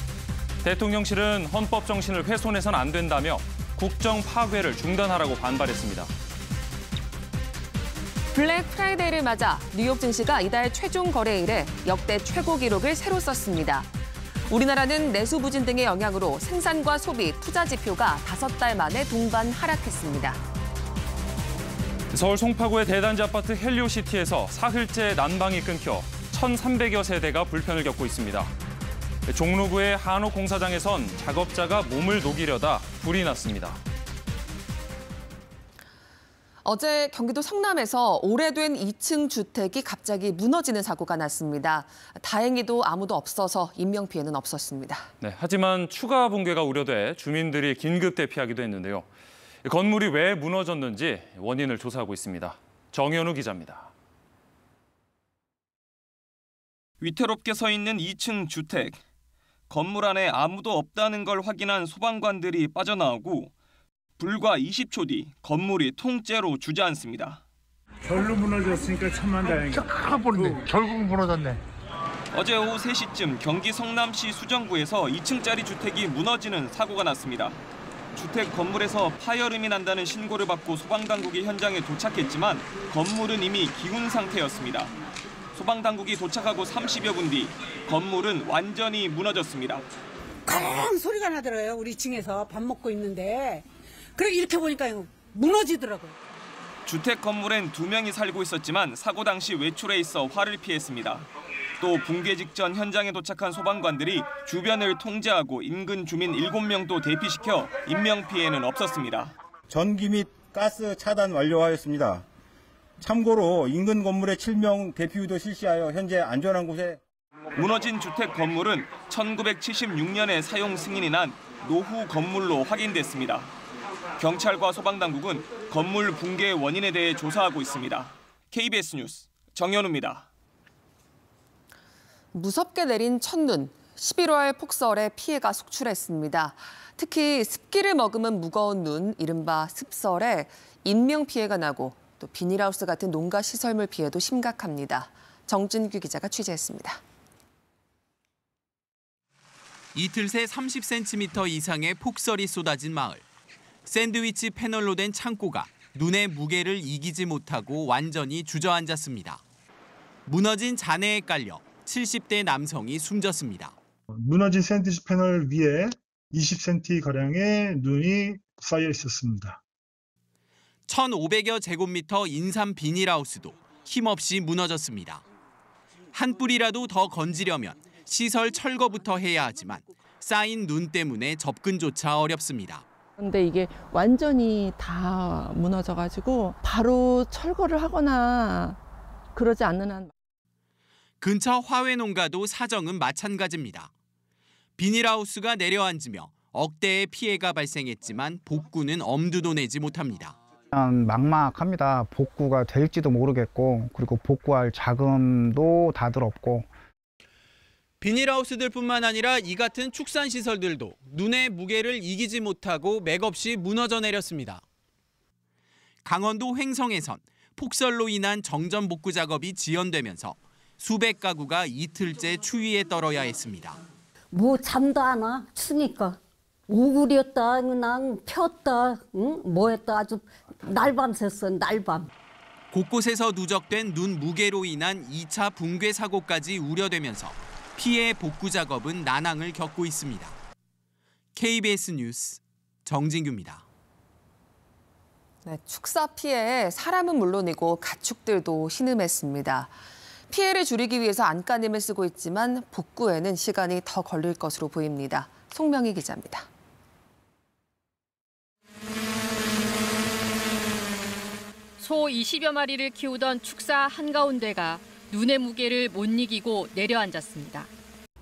대통령실은 헌법 정신을 훼손해서는 안 된다며 국정 파괴를 중단하라고 반발했습니다. 블랙 프라이데이를 맞아 뉴욕 증시가 이달 최종 거래일에 역대 최고 기록을 새로 썼습니다. 우리나라는 내수 부진 등의 영향으로 생산과 소비, 투자 지표가 5달 만에 동반 하락했습니다. 서울 송파구의 대단지 아파트 헬리오시티에서 사흘째 난방이 끊겨 1,300여 세대가 불편을 겪고 있습니다. 종로구의 한옥 공사장에선 작업자가 몸을 녹이려다 불이 났습니다. 어제 경기도 성남에서 오래된 2층 주택이 갑자기 무너지는 사고가 났습니다. 다행히도 아무도 없어서 인명피해는 없었습니다. 네, 하지만 추가 붕괴가 우려돼 주민들이 긴급 대피하기도 했는데요. 건물이 왜 무너졌는지 원인을 조사하고 있습니다. 정현우 기자입니다. 위태롭게 서 있는 2층 주택. 건물 안에 아무도 없다는 걸 확인한 소방관들이 빠져나오고 불과 20초 뒤 건물이 통째로 주저앉습니다. 별로 무너졌으니까 천만다행이다. 결국 무너졌네. 어제 오후 3시쯤 경기 성남시 수정구에서 2층짜리 주택이 무너지는 사고가 났습니다. 주택 건물에서 파열음이 난다는 신고를 받고 소방당국이 현장에 도착했지만 건물은 이미 기훈 상태였습니다. 소방당국이 도착하고 30여 분 뒤 건물은 완전히 무너졌습니다. 꽝 소리가 나더라고요. 우리 층에서 밥 먹고 있는데. 그래 이렇게 보니까 무너지더라고요. 주택 건물엔 2명이 살고 있었지만 사고 당시 외출해 있어 화를 피했습니다. 또 붕괴 직전 현장에 도착한 소방관들이 주변을 통제하고 인근 주민 7명도 대피시켜 인명피해는 없었습니다. 전기 및 가스 차단 완료하였습니다. 참고로 인근 건물의 7명 대피 유도 실시하여 현재 안전한 곳에. 무너진 주택 건물은 1976년에 사용 승인이 난 노후 건물로 확인됐습니다. 경찰과 소방당국은 건물 붕괴 원인에 대해 조사하고 있습니다. KBS 뉴스 정현우입니다. 무섭게 내린 첫눈, 11월 폭설에 피해가 속출했습니다. 특히 습기를 머금은 무거운 눈, 이른바 습설에 인명피해가 나고 또 비닐하우스 같은 농가 시설물 피해도 심각합니다. 정진규 기자가 취재했습니다. 이틀 새 30cm 이상의 폭설이 쏟아진 마을. 샌드위치 패널로 된 창고가 눈의 무게를 이기지 못하고 완전히 주저앉았습니다. 무너진 잔해에 깔려 70대 남성이 숨졌습니다. 무너진 샌드위치 패널 위에 20cm가량의 눈이 쌓여 있었습니다. 1,500여 제곱미터 인삼 비닐하우스도 힘없이 무너졌습니다. 한 뿌리라도 더 건지려면 시설 철거부터 해야 하지만 쌓인 눈 때문에 접근조차 어렵습니다. 근데 이게 완전히 다 무너져가지고 바로 철거를 하거나 그러지 않는 한. 근처 화훼 농가도 사정은 마찬가지입니다. 비닐하우스가 내려앉으며 억대의 피해가 발생했지만 복구는 엄두도 내지 못합니다. 막막합니다. 복구가 될지도 모르겠고 그리고 복구할 자금도 다들 없고. 비닐하우스들뿐만 아니라 이 같은 축산시설들도 눈의 무게를 이기지 못하고 맥없이 무너져 내렸습니다. 강원도 횡성에선 폭설로 인한 정전 복구 작업이 지연되면서 수백 가구가 이틀째 추위에 떨어야 했습니다. 뭐 잠도 안 와, 추니까. 우울이었다, 그냥 폈다, 응? 뭐했다, 아주 날밤 샜어, 날밤. 곳곳에서 누적된 눈 무게로 인한 2차 붕괴 사고까지 우려되면서 피해 복구 작업은 난항을 겪고 있습니다. KBS 뉴스 정진규입니다. 네, 축사 피해에 사람은 물론이고 가축들도 신음했습니다. 피해를 줄이기 위해서 안간힘을 쓰고 있지만 복구에는 시간이 더 걸릴 것으로 보입니다. 송명희 기자입니다. 소 20여 마리를 키우던 축사 한가운데가 눈의 무게를 못 이기고 내려앉았습니다.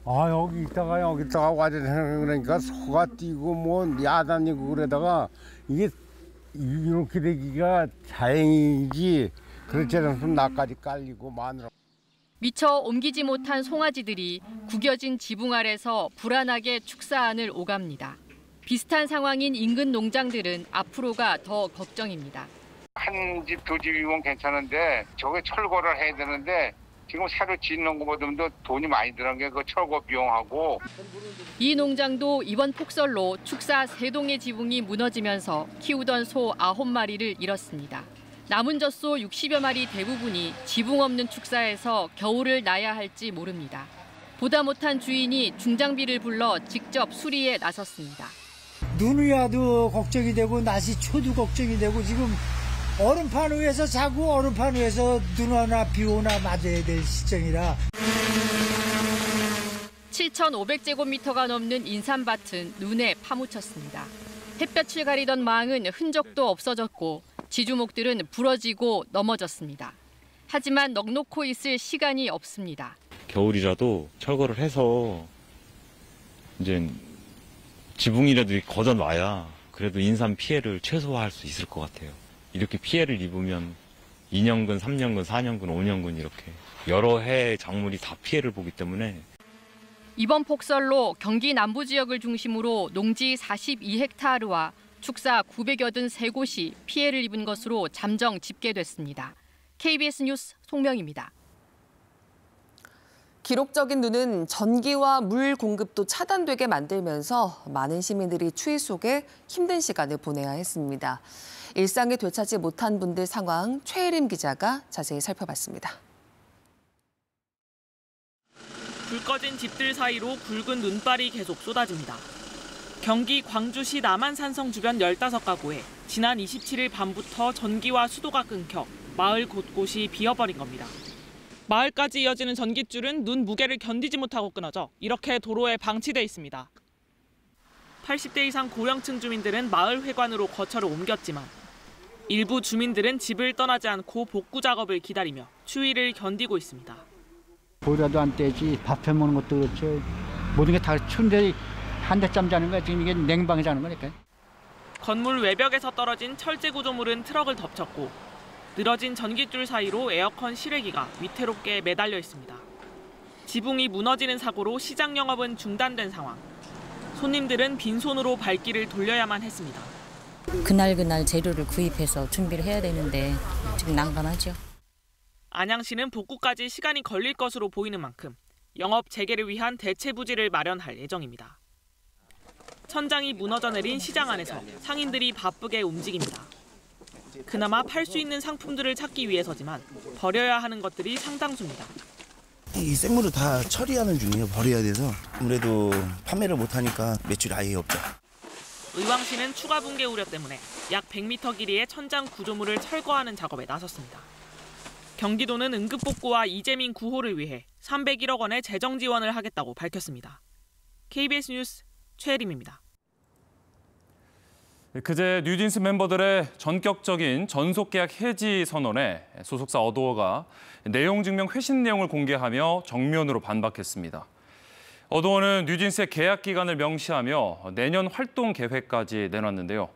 여기 있다가 와야 그러니까 소가 뛰고 뭐 야단이고 그러다가 이게 이렇게 되기가 다행이지 그렇지 않으면 나까지 깔리고 마누라. 미처 옮기지 못한 송아지들이 구겨진 지붕 아래서 불안하게 축사 안을 오갑니다. 비슷한 상황인 인근 농장들은 앞으로가 더 걱정입니다. 한 집, 두 집이면 괜찮은데 저게 철거를 해야 되는데 지금 새로 짓는 거보다도 돈이 많이 들어간 게 그 철거 비용하고. 이 농장도 이번 폭설로 축사 3동의 지붕이 무너지면서 키우던 소 9마리를 잃었습니다. 남은 젖소 60여 마리 대부분이 지붕 없는 축사에서 겨울을 나야 할지 모릅니다. 보다 못한 주인이 중장비를 불러 직접 수리에 나섰습니다. 눈이 와도 걱정이 되고 날씨 추워도 걱정이 되고 지금 얼음판 위에서 자고 얼음판 위에서 눈 오나 비 오나 맞아야 될 시점이라. 7,500제곱미터가 넘는 인삼밭은 눈에 파묻혔습니다. 햇볕을 가리던 망은 흔적도 없어졌고 지주목들은 부러지고 넘어졌습니다. 하지만 넋놓고 있을 시간이 없습니다. 겨울이라도 철거를 해서 이제 지붕이라도 걷어놔야 그래도 인삼 피해를 최소화할 수 있을 것 같아요. 이렇게 피해를 입으면 2년근, 3년근, 4년근, 5년근 이렇게 여러 해의 작물이 다 피해를 보기 때문에 이번 폭설로 경기 남부 지역을 중심으로 농지 42헥타르와 축사 983곳이 피해를 입은 것으로 잠정 집계됐습니다. KBS 뉴스 송명입니다. 기록적인 눈은 전기와 물 공급도 차단되게 만들면서 많은 시민들이 추위 속에 힘든 시간을 보내야 했습니다. 일상에 되찾지 못한 분들 상황 최혜림 기자가 자세히 살펴봤습니다. 불 꺼진 집들 사이로 굵은 눈발이 계속 쏟아집니다. 경기 광주시 남한산성 주변 15가구에 지난 27일 밤부터 전기와 수도가 끊겨 마을 곳곳이 비어버린 겁니다. 마을까지 이어지는 전깃줄은 눈 무게를 견디지 못하고 끊어져 이렇게 도로에 방치돼 있습니다. 80대 이상 고령층 주민들은 마을 회관으로 거처를 옮겼지만 일부 주민들은 집을 떠나지 않고 복구 작업을 기다리며 추위를 견디고 있습니다. 보라도 안 떼지, 밥 해먹는 것도 그렇죠. 모든 게 다 추운데 한 대짬 자는 거야. 지금 이게 냉방에 자는 거니까. 건물 외벽에서 떨어진 철제 구조물은 트럭을 덮쳤고 늘어진 전깃줄 사이로 에어컨 실외기가 위태롭게 매달려 있습니다. 지붕이 무너지는 사고로 시장 영업은 중단된 상황. 손님들은 빈손으로 발길을 돌려야만 했습니다. 그날 재료를 구입해서 준비를 해야 되는데 지금 난감하죠. 안양시는 복구까지 시간이 걸릴 것으로 보이는 만큼 영업 재개를 위한 대체 부지를 마련할 예정입니다. 천장이 무너져 내린 시장 안에서 상인들이 바쁘게 움직입니다. 그나마 팔 수 있는 상품들을 찾기 위해서지만 버려야 하는 것들이 상당수입니다. 이 생물을 다 처리하는 중이에요. 버려야 돼서. 아무래도 판매를 못하니까 매출이 아예 없죠. 의왕시는 추가 붕괴 우려 때문에 약 100m 길이의 천장 구조물을 철거하는 작업에 나섰습니다. 경기도는 응급복구와 이재민 구호를 위해 301억 원의 재정 지원을 하겠다고 밝혔습니다. KBS 뉴스 최혜림입니다. 그제 뉴진스 멤버들의 전격적인 전속계약 해지 선언에 소속사 어도어가 내용 증명 회신 내용을 공개하며 정면으로 반박했습니다. 어도어는 뉴진스의 계약 기간을 명시하며 내년 활동 계획까지 내놨는데요.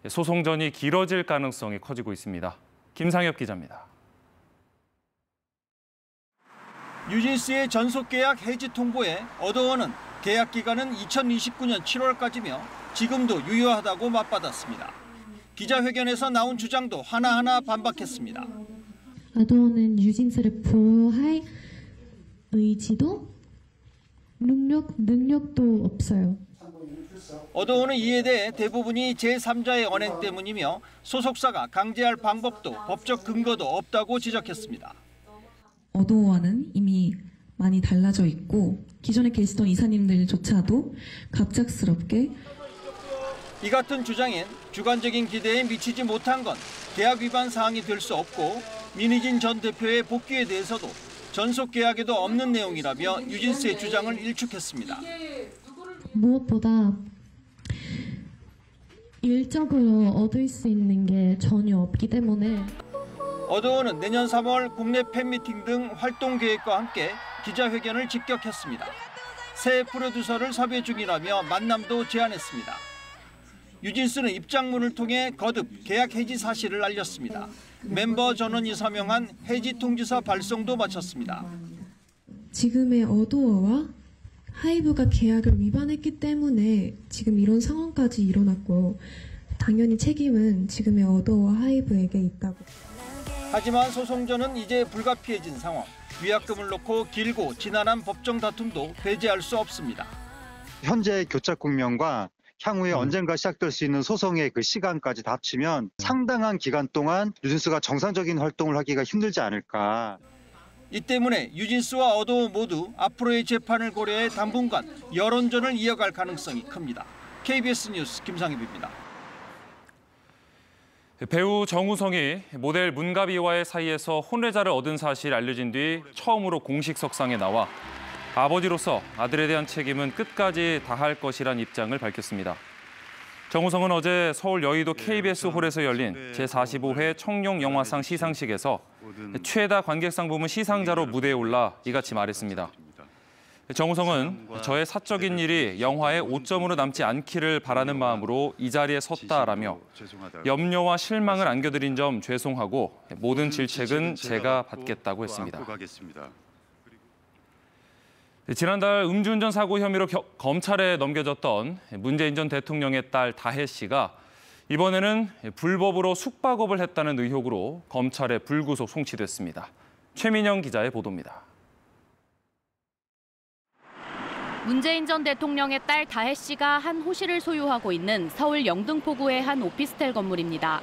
소송전이 길어질 가능성이 커지고 있습니다. 김상엽 기자입니다. 뉴진스의 전속계약 해지 통보에 어도어는 계약 기간은 2029년 7월까지며 지금도 유효하다고 맞받았습니다. 기자회견에서 나온 주장도 하나하나 반박했습니다. 어도어는 뉴진스를 보호할 의지도 능력도 없어요. 어도어는 이에 대해 대부분이 제3자의 언행 때문이며 소속사가 강제할 방법도 법적 근거도 없다고 지적했습니다. 어도어와는 이미 많이 달라져 있고 기존에 계시던 이사님들조차도 갑작스럽게 이 같은 주장엔 주관적인 기대에 미치지 못한 건 계약 위반 사항이 될 수 없고 민희진 전 대표의 복귀에 대해서도 전속 계약에도 없는 내용이라며 뉴진스의 주장을 일축했습니다. 무엇보다 일적으로 얻을 수 있는 게 전혀 없기 때문에 어도어는 내년 3월 국내 팬미팅 등 활동 계획과 함께 기자회견을 직격했습니다. 새 프로듀서를 섭외 중이라며 만남도 제안했습니다. 뉴진스는 입장문을 통해 거듭 계약 해지 사실을 알렸습니다. 멤버 전원이 서명한 해지 통지서 발송도 마쳤습니다. 지금의 어도어와 하이브가 계약을 위반했기 때문에 지금 이런 상황까지 일어났고 당연히 책임은 지금의 어도어와 하이브에게 있다고. 하지만 소송전은 이제 불가피해진 상황. 위약금을 놓고 길고 지난한 법정 다툼도 배제할 수 없습니다. 현재 교착 국면과 향후에 언젠가 시작될 수 있는 소송의 그 시간까지 다 합치면 상당한 기간 동안 뉴진스가 정상적인 활동을 하기가 힘들지 않을까. 이 때문에 뉴진스와 어도어 모두 앞으로의 재판을 고려해 당분간 여론전을 이어갈 가능성이 큽니다. KBS 뉴스 김상엽입니다. 배우 정우성이 모델 문가비와의 사이에서 혼외자를 얻은 사실이 알려진 뒤 처음으로 공식 석상에 나와 아버지로서 아들에 대한 책임은 끝까지 다할 것이란 입장을 밝혔습니다. 정우성은 어제 서울 여의도 KBS 홀에서 열린 제45회 청룡영화상 시상식에서 최다 관객상 부문 시상자로 무대에 올라 이같이 말했습니다. 정우성은 저의 사적인 일이 영화에 오점으로 남지 않기를 바라는 마음으로 이 자리에 섰다라며 염려와 실망을 안겨드린 점 죄송하고 모든 질책은 제가 받겠다고 했습니다. 지난달 음주운전 사고 혐의로 검찰에 넘겨졌던 문재인 전 대통령의 딸 다혜 씨가 이번에는 불법으로 숙박업을 했다는 의혹으로 검찰에 불구속 송치됐습니다. 최민영 기자의 보도입니다. 문재인 전 대통령의 딸 다혜 씨가 한 호실을 소유하고 있는 서울 영등포구의 한 오피스텔 건물입니다.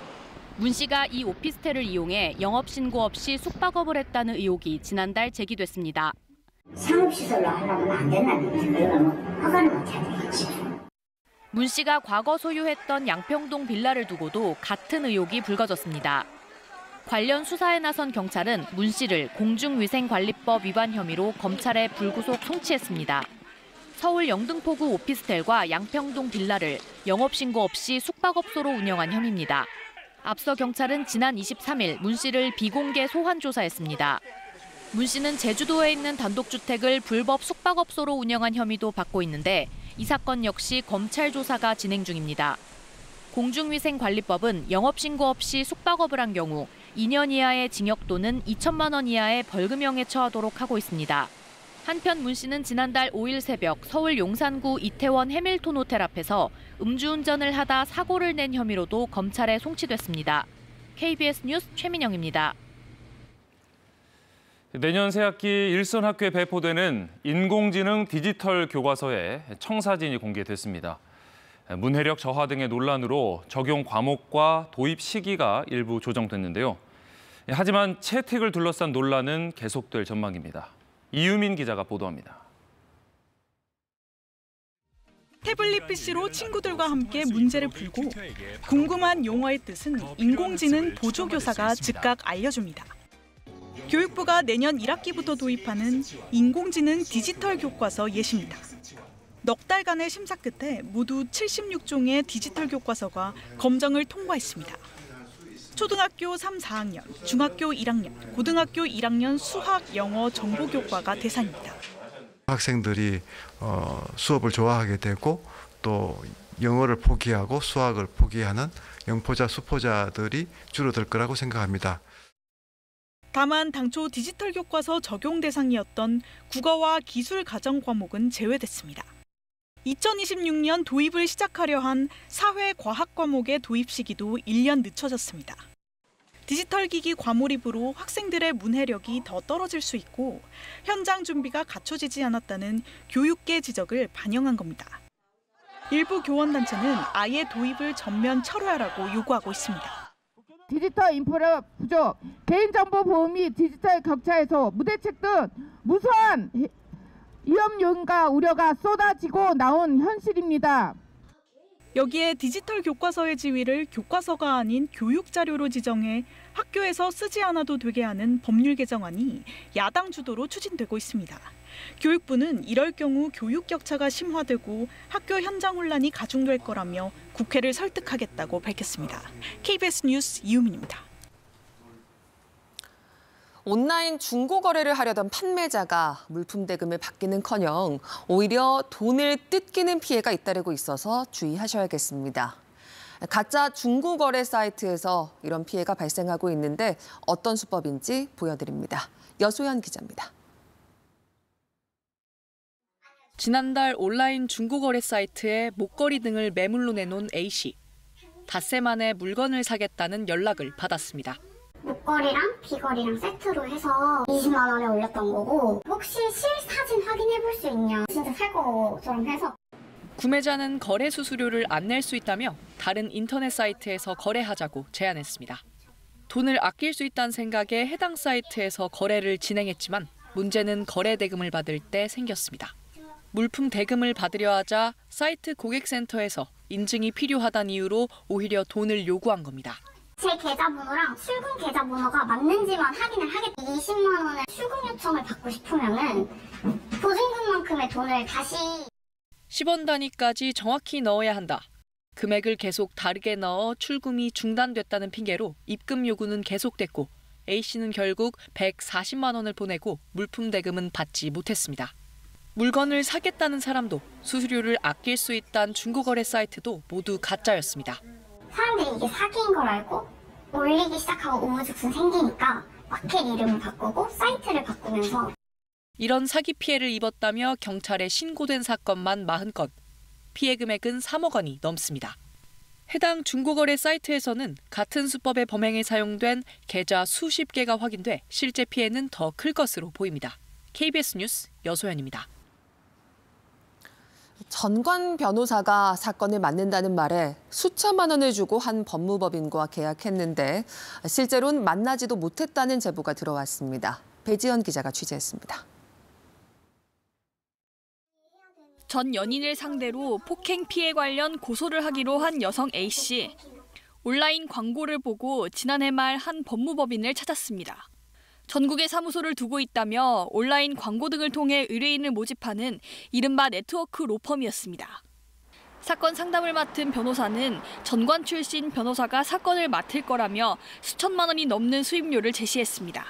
문 씨가 이 오피스텔을 이용해 영업신고 없이 숙박업을 했다는 의혹이 지난달 제기됐습니다. 상업시설로 하려면 안 된다는 거지. 그러면 허가를 못 해야 되겠지. 문 씨가 과거 소유했던 양평동 빌라를 두고도 같은 의혹이 불거졌습니다. 관련 수사에 나선 경찰은 문 씨를 공중위생관리법 위반 혐의로 검찰에 불구속 송치했습니다. 서울 영등포구 오피스텔과 양평동 빌라를 영업신고 없이 숙박업소로 운영한 혐의입니다. 앞서 경찰은 지난 23일 문 씨를 비공개 소환 조사했습니다. 문 씨는 제주도에 있는 단독주택을 불법 숙박업소로 운영한 혐의도 받고 있는데 이 사건 역시 검찰 조사가 진행 중입니다. 공중위생관리법은 영업신고 없이 숙박업을 한 경우 2년 이하의 징역 또는 2천만 원 이하의 벌금형에 처하도록 하고 있습니다. 한편 문 씨는 지난달 5일 새벽 서울 용산구 이태원 해밀턴 호텔 앞에서 음주운전을 하다 사고를 낸 혐의로도 검찰에 송치됐습니다. KBS 뉴스 최민영입니다. 내년 새학기 일선 학교에 배포되는 인공지능 디지털 교과서에 청사진이 공개됐습니다. 문해력 저하 등의 논란으로 적용 과목과 도입 시기가 일부 조정됐는데요. 하지만 채택을 둘러싼 논란은 계속될 전망입니다. 이유민 기자가 보도합니다. 태블릿 PC로 친구들과 함께 문제를 풀고 궁금한 용어의 뜻은 인공지능 보조교사가 즉각 알려줍니다. 교육부가 내년 1학기부터 도입하는 인공지능 디지털 교과서 예시입니다. 넉 달간의 심사 끝에 모두 76종의 디지털 교과서가 검정을 통과했습니다. 초등학교 3, 4학년, 중학교 1학년, 고등학교 1학년 수학, 영어, 정보교과가 대상입니다. 학생들이 수업을 좋아하게 되고 또 영어를 포기하고 수학을 포기하는 영포자, 수포자들이 줄어들 거라고 생각합니다. 다만 당초 디지털 교과서 적용 대상이었던 국어와 기술 가정 과목은 제외됐습니다. 2026년 도입을 시작하려 한 사회 과학 과목의 도입 시기도 1년 늦춰졌습니다. 디지털 기기 과몰입으로 학생들의 문해력이 더 떨어질 수 있고 현장 준비가 갖춰지지 않았다는 교육계 지적을 반영한 겁니다. 일부 교원단체는 아예 도입을 전면 철회하라고 요구하고 있습니다. 디지털 인프라 부족, 개인정보 보호 및 디지털 격차에서 무대책 등 무수한 위험 요인과 우려가 쏟아지고 나온 현실입니다. 여기에 디지털 교과서의 지위를 교과서가 아닌 교육자료로 지정해 학교에서 쓰지 않아도 되게 하는 법률 개정안이 야당 주도로 추진되고 있습니다. 교육부는 이럴 경우 교육 격차가 심화되고 학교 현장 혼란이 가중될 거라며 국회를 설득하겠다고 밝혔습니다. KBS 뉴스 이유민입니다. 온라인 중고 거래를 하려던 판매자가 물품 대금을 받기는커녕 오히려 돈을 뜯기는 피해가 잇따르고 있어서 주의하셔야겠습니다. 가짜 중고 거래 사이트에서 이런 피해가 발생하고 있는데 어떤 수법인지 보여드립니다. 여소연 기자입니다. 지난달 온라인 중고거래 사이트에 목걸이 등을 매물로 내놓은 A씨. 닷새 만에 물건을 사겠다는 연락을 받았습니다. 목걸이랑 귀걸이랑 세트로 해서 20만 원에 올렸던 거고 혹시 실사진 확인해 볼 수 있냐 진짜 살 거처럼 해서 구매자는 거래 수수료를 안 낼 수 있다며 다른 인터넷 사이트에서 거래하자고 제안했습니다. 돈을 아낄 수 있다는 생각에 해당 사이트에서 거래를 진행했지만 문제는 거래 대금을 받을 때 생겼습니다. 물품 대금을 받으려 하자 사이트 고객센터에서 인증이 필요하다는 이유로 오히려 돈을 요구한 겁니다. 제 계좌번호랑 출금 계좌번호가 맞는지만 확인을 하겠다. 20만 원의 출금 요청을 받고 싶으면은 보증금만큼의 돈을 다시 10원 단위까지 정확히 넣어야 한다. 금액을 계속 다르게 넣어 출금이 중단됐다는 핑계로 입금 요구는 계속됐고 A씨는 결국 140만 원을 보내고 물품 대금은 받지 못했습니다. 물건을 사겠다는 사람도 수수료를 아낄 수 있다는 중고거래 사이트도 모두 가짜였습니다. 사람들이 이게 사기인 걸 알고 올리기 시작하고 우후죽순 생기니까 마켓 이름을 바꾸고 사이트를 바꾸면서 이런 사기 피해를 입었다며 경찰에 신고된 사건만 40건, 피해 금액은 3억 원이 넘습니다. 해당 중고거래 사이트에서는 같은 수법의 범행에 사용된 계좌 수십 개가 확인돼 실제 피해는 더 클 것으로 보입니다. KBS 뉴스 여소연입니다. 전관 변호사가 사건을 맡는다는 말에 수천만 원을 주고 한 법무법인과 계약했는데 실제로는 만나지도 못했다는 제보가 들어왔습니다. 배지연 기자가 취재했습니다. 전 연인을 상대로 폭행 피해 관련 고소를 하기로 한 여성 A씨. 온라인 광고를 보고 지난해 말 한 법무법인을 찾았습니다. 전국에 사무소를 두고 있다며 온라인 광고 등을 통해 의뢰인을 모집하는 이른바 네트워크 로펌이었습니다. 사건 상담을 맡은 변호사는 전관 출신 변호사가 사건을 맡을 거라며 수천만 원이 넘는 수임료를 제시했습니다.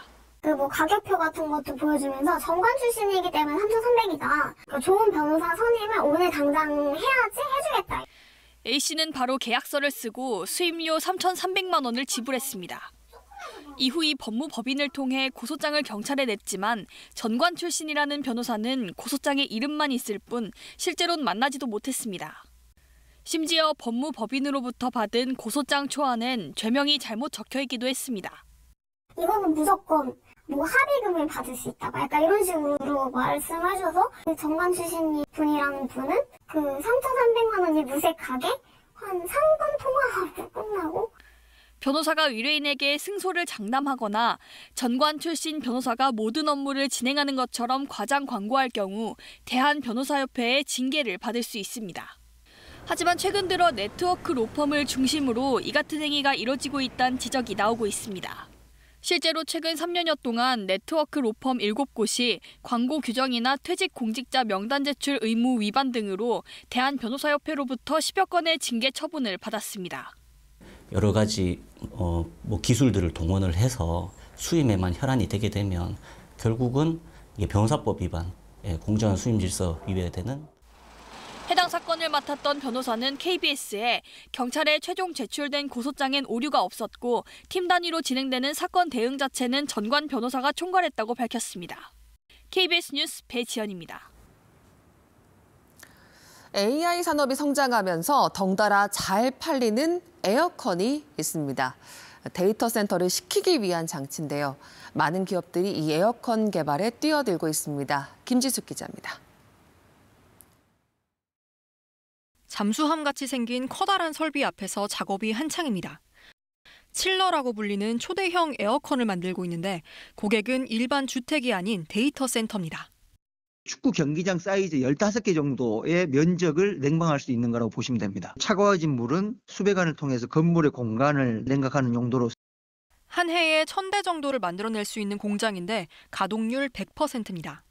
가격표 같은 것도 보여주면서 전관 출신이기 때문에 3,300이다. 좋은 변호사 선임을 오늘 당장 해야지 해주겠다. A씨는 바로 계약서를 쓰고 수임료 3,300만 원을 지불했습니다. 이후 이 법무법인을 통해 고소장을 경찰에 냈지만 전관 출신이라는 변호사는 고소장에 이름만 있을 뿐 실제로는 만나지도 못했습니다. 심지어 법무법인으로부터 받은 고소장 초안엔 죄명이 잘못 적혀있기도 했습니다. 이거는 무조건 합의금을 받을 수 있다. 약간 이런 식으로 말씀하셔서 전관 출신 분이라는 분은 3,300만 원이 무색하게 한 3번 통화하고 끝나고 변호사가 의뢰인에게 승소를 장담하거나 전관 출신 변호사가 모든 업무를 진행하는 것처럼 과장 광고할 경우 대한변호사협회의 징계를 받을 수 있습니다. 하지만 최근 들어 네트워크 로펌을 중심으로 이 같은 행위가 이뤄지고 있다는 지적이 나오고 있습니다. 실제로 최근 3년여 동안 네트워크 로펌 7곳이 광고 규정이나 퇴직 공직자 명단 제출 의무 위반 등으로 대한변호사협회로부터 10여 건의 징계 처분을 받았습니다. 여러 가지 기술들을 동원을 해서 수임에만 혈안이 되게 되면 결국은 이게 변호사법 위반, 공정한 수임 질서 위배가 되는. 해당 사건을 맡았던 변호사는 KBS에 경찰에 최종 제출된 고소장엔 오류가 없었고 팀 단위로 진행되는 사건 대응 자체는 전관 변호사가 총괄했다고 밝혔습니다. KBS 뉴스 배지연입니다. AI 산업이 성장하면서 덩달아 잘 팔리는 에어컨이 있습니다. 데이터 센터를 식히기 위한 장치인데요. 많은 기업들이 이 에어컨 개발에 뛰어들고 있습니다. 김지숙 기자입니다. 잠수함같이 생긴 커다란 설비 앞에서 작업이 한창입니다. 칠러라고 불리는 초대형 에어컨을 만들고 있는데 고객은 일반 주택이 아닌 데이터 센터입니다. 축구 경기장 사이즈 15개 정도의 면적을 냉방할 수 있는 거라고 보시면 됩니다. 차가워진 물은 수배관을 통해서 건물의 공간을 냉각하는 용도로 한 해에 1,000대 정도를 만들어낼 수 있는 공장인데 가동률 100%입니다.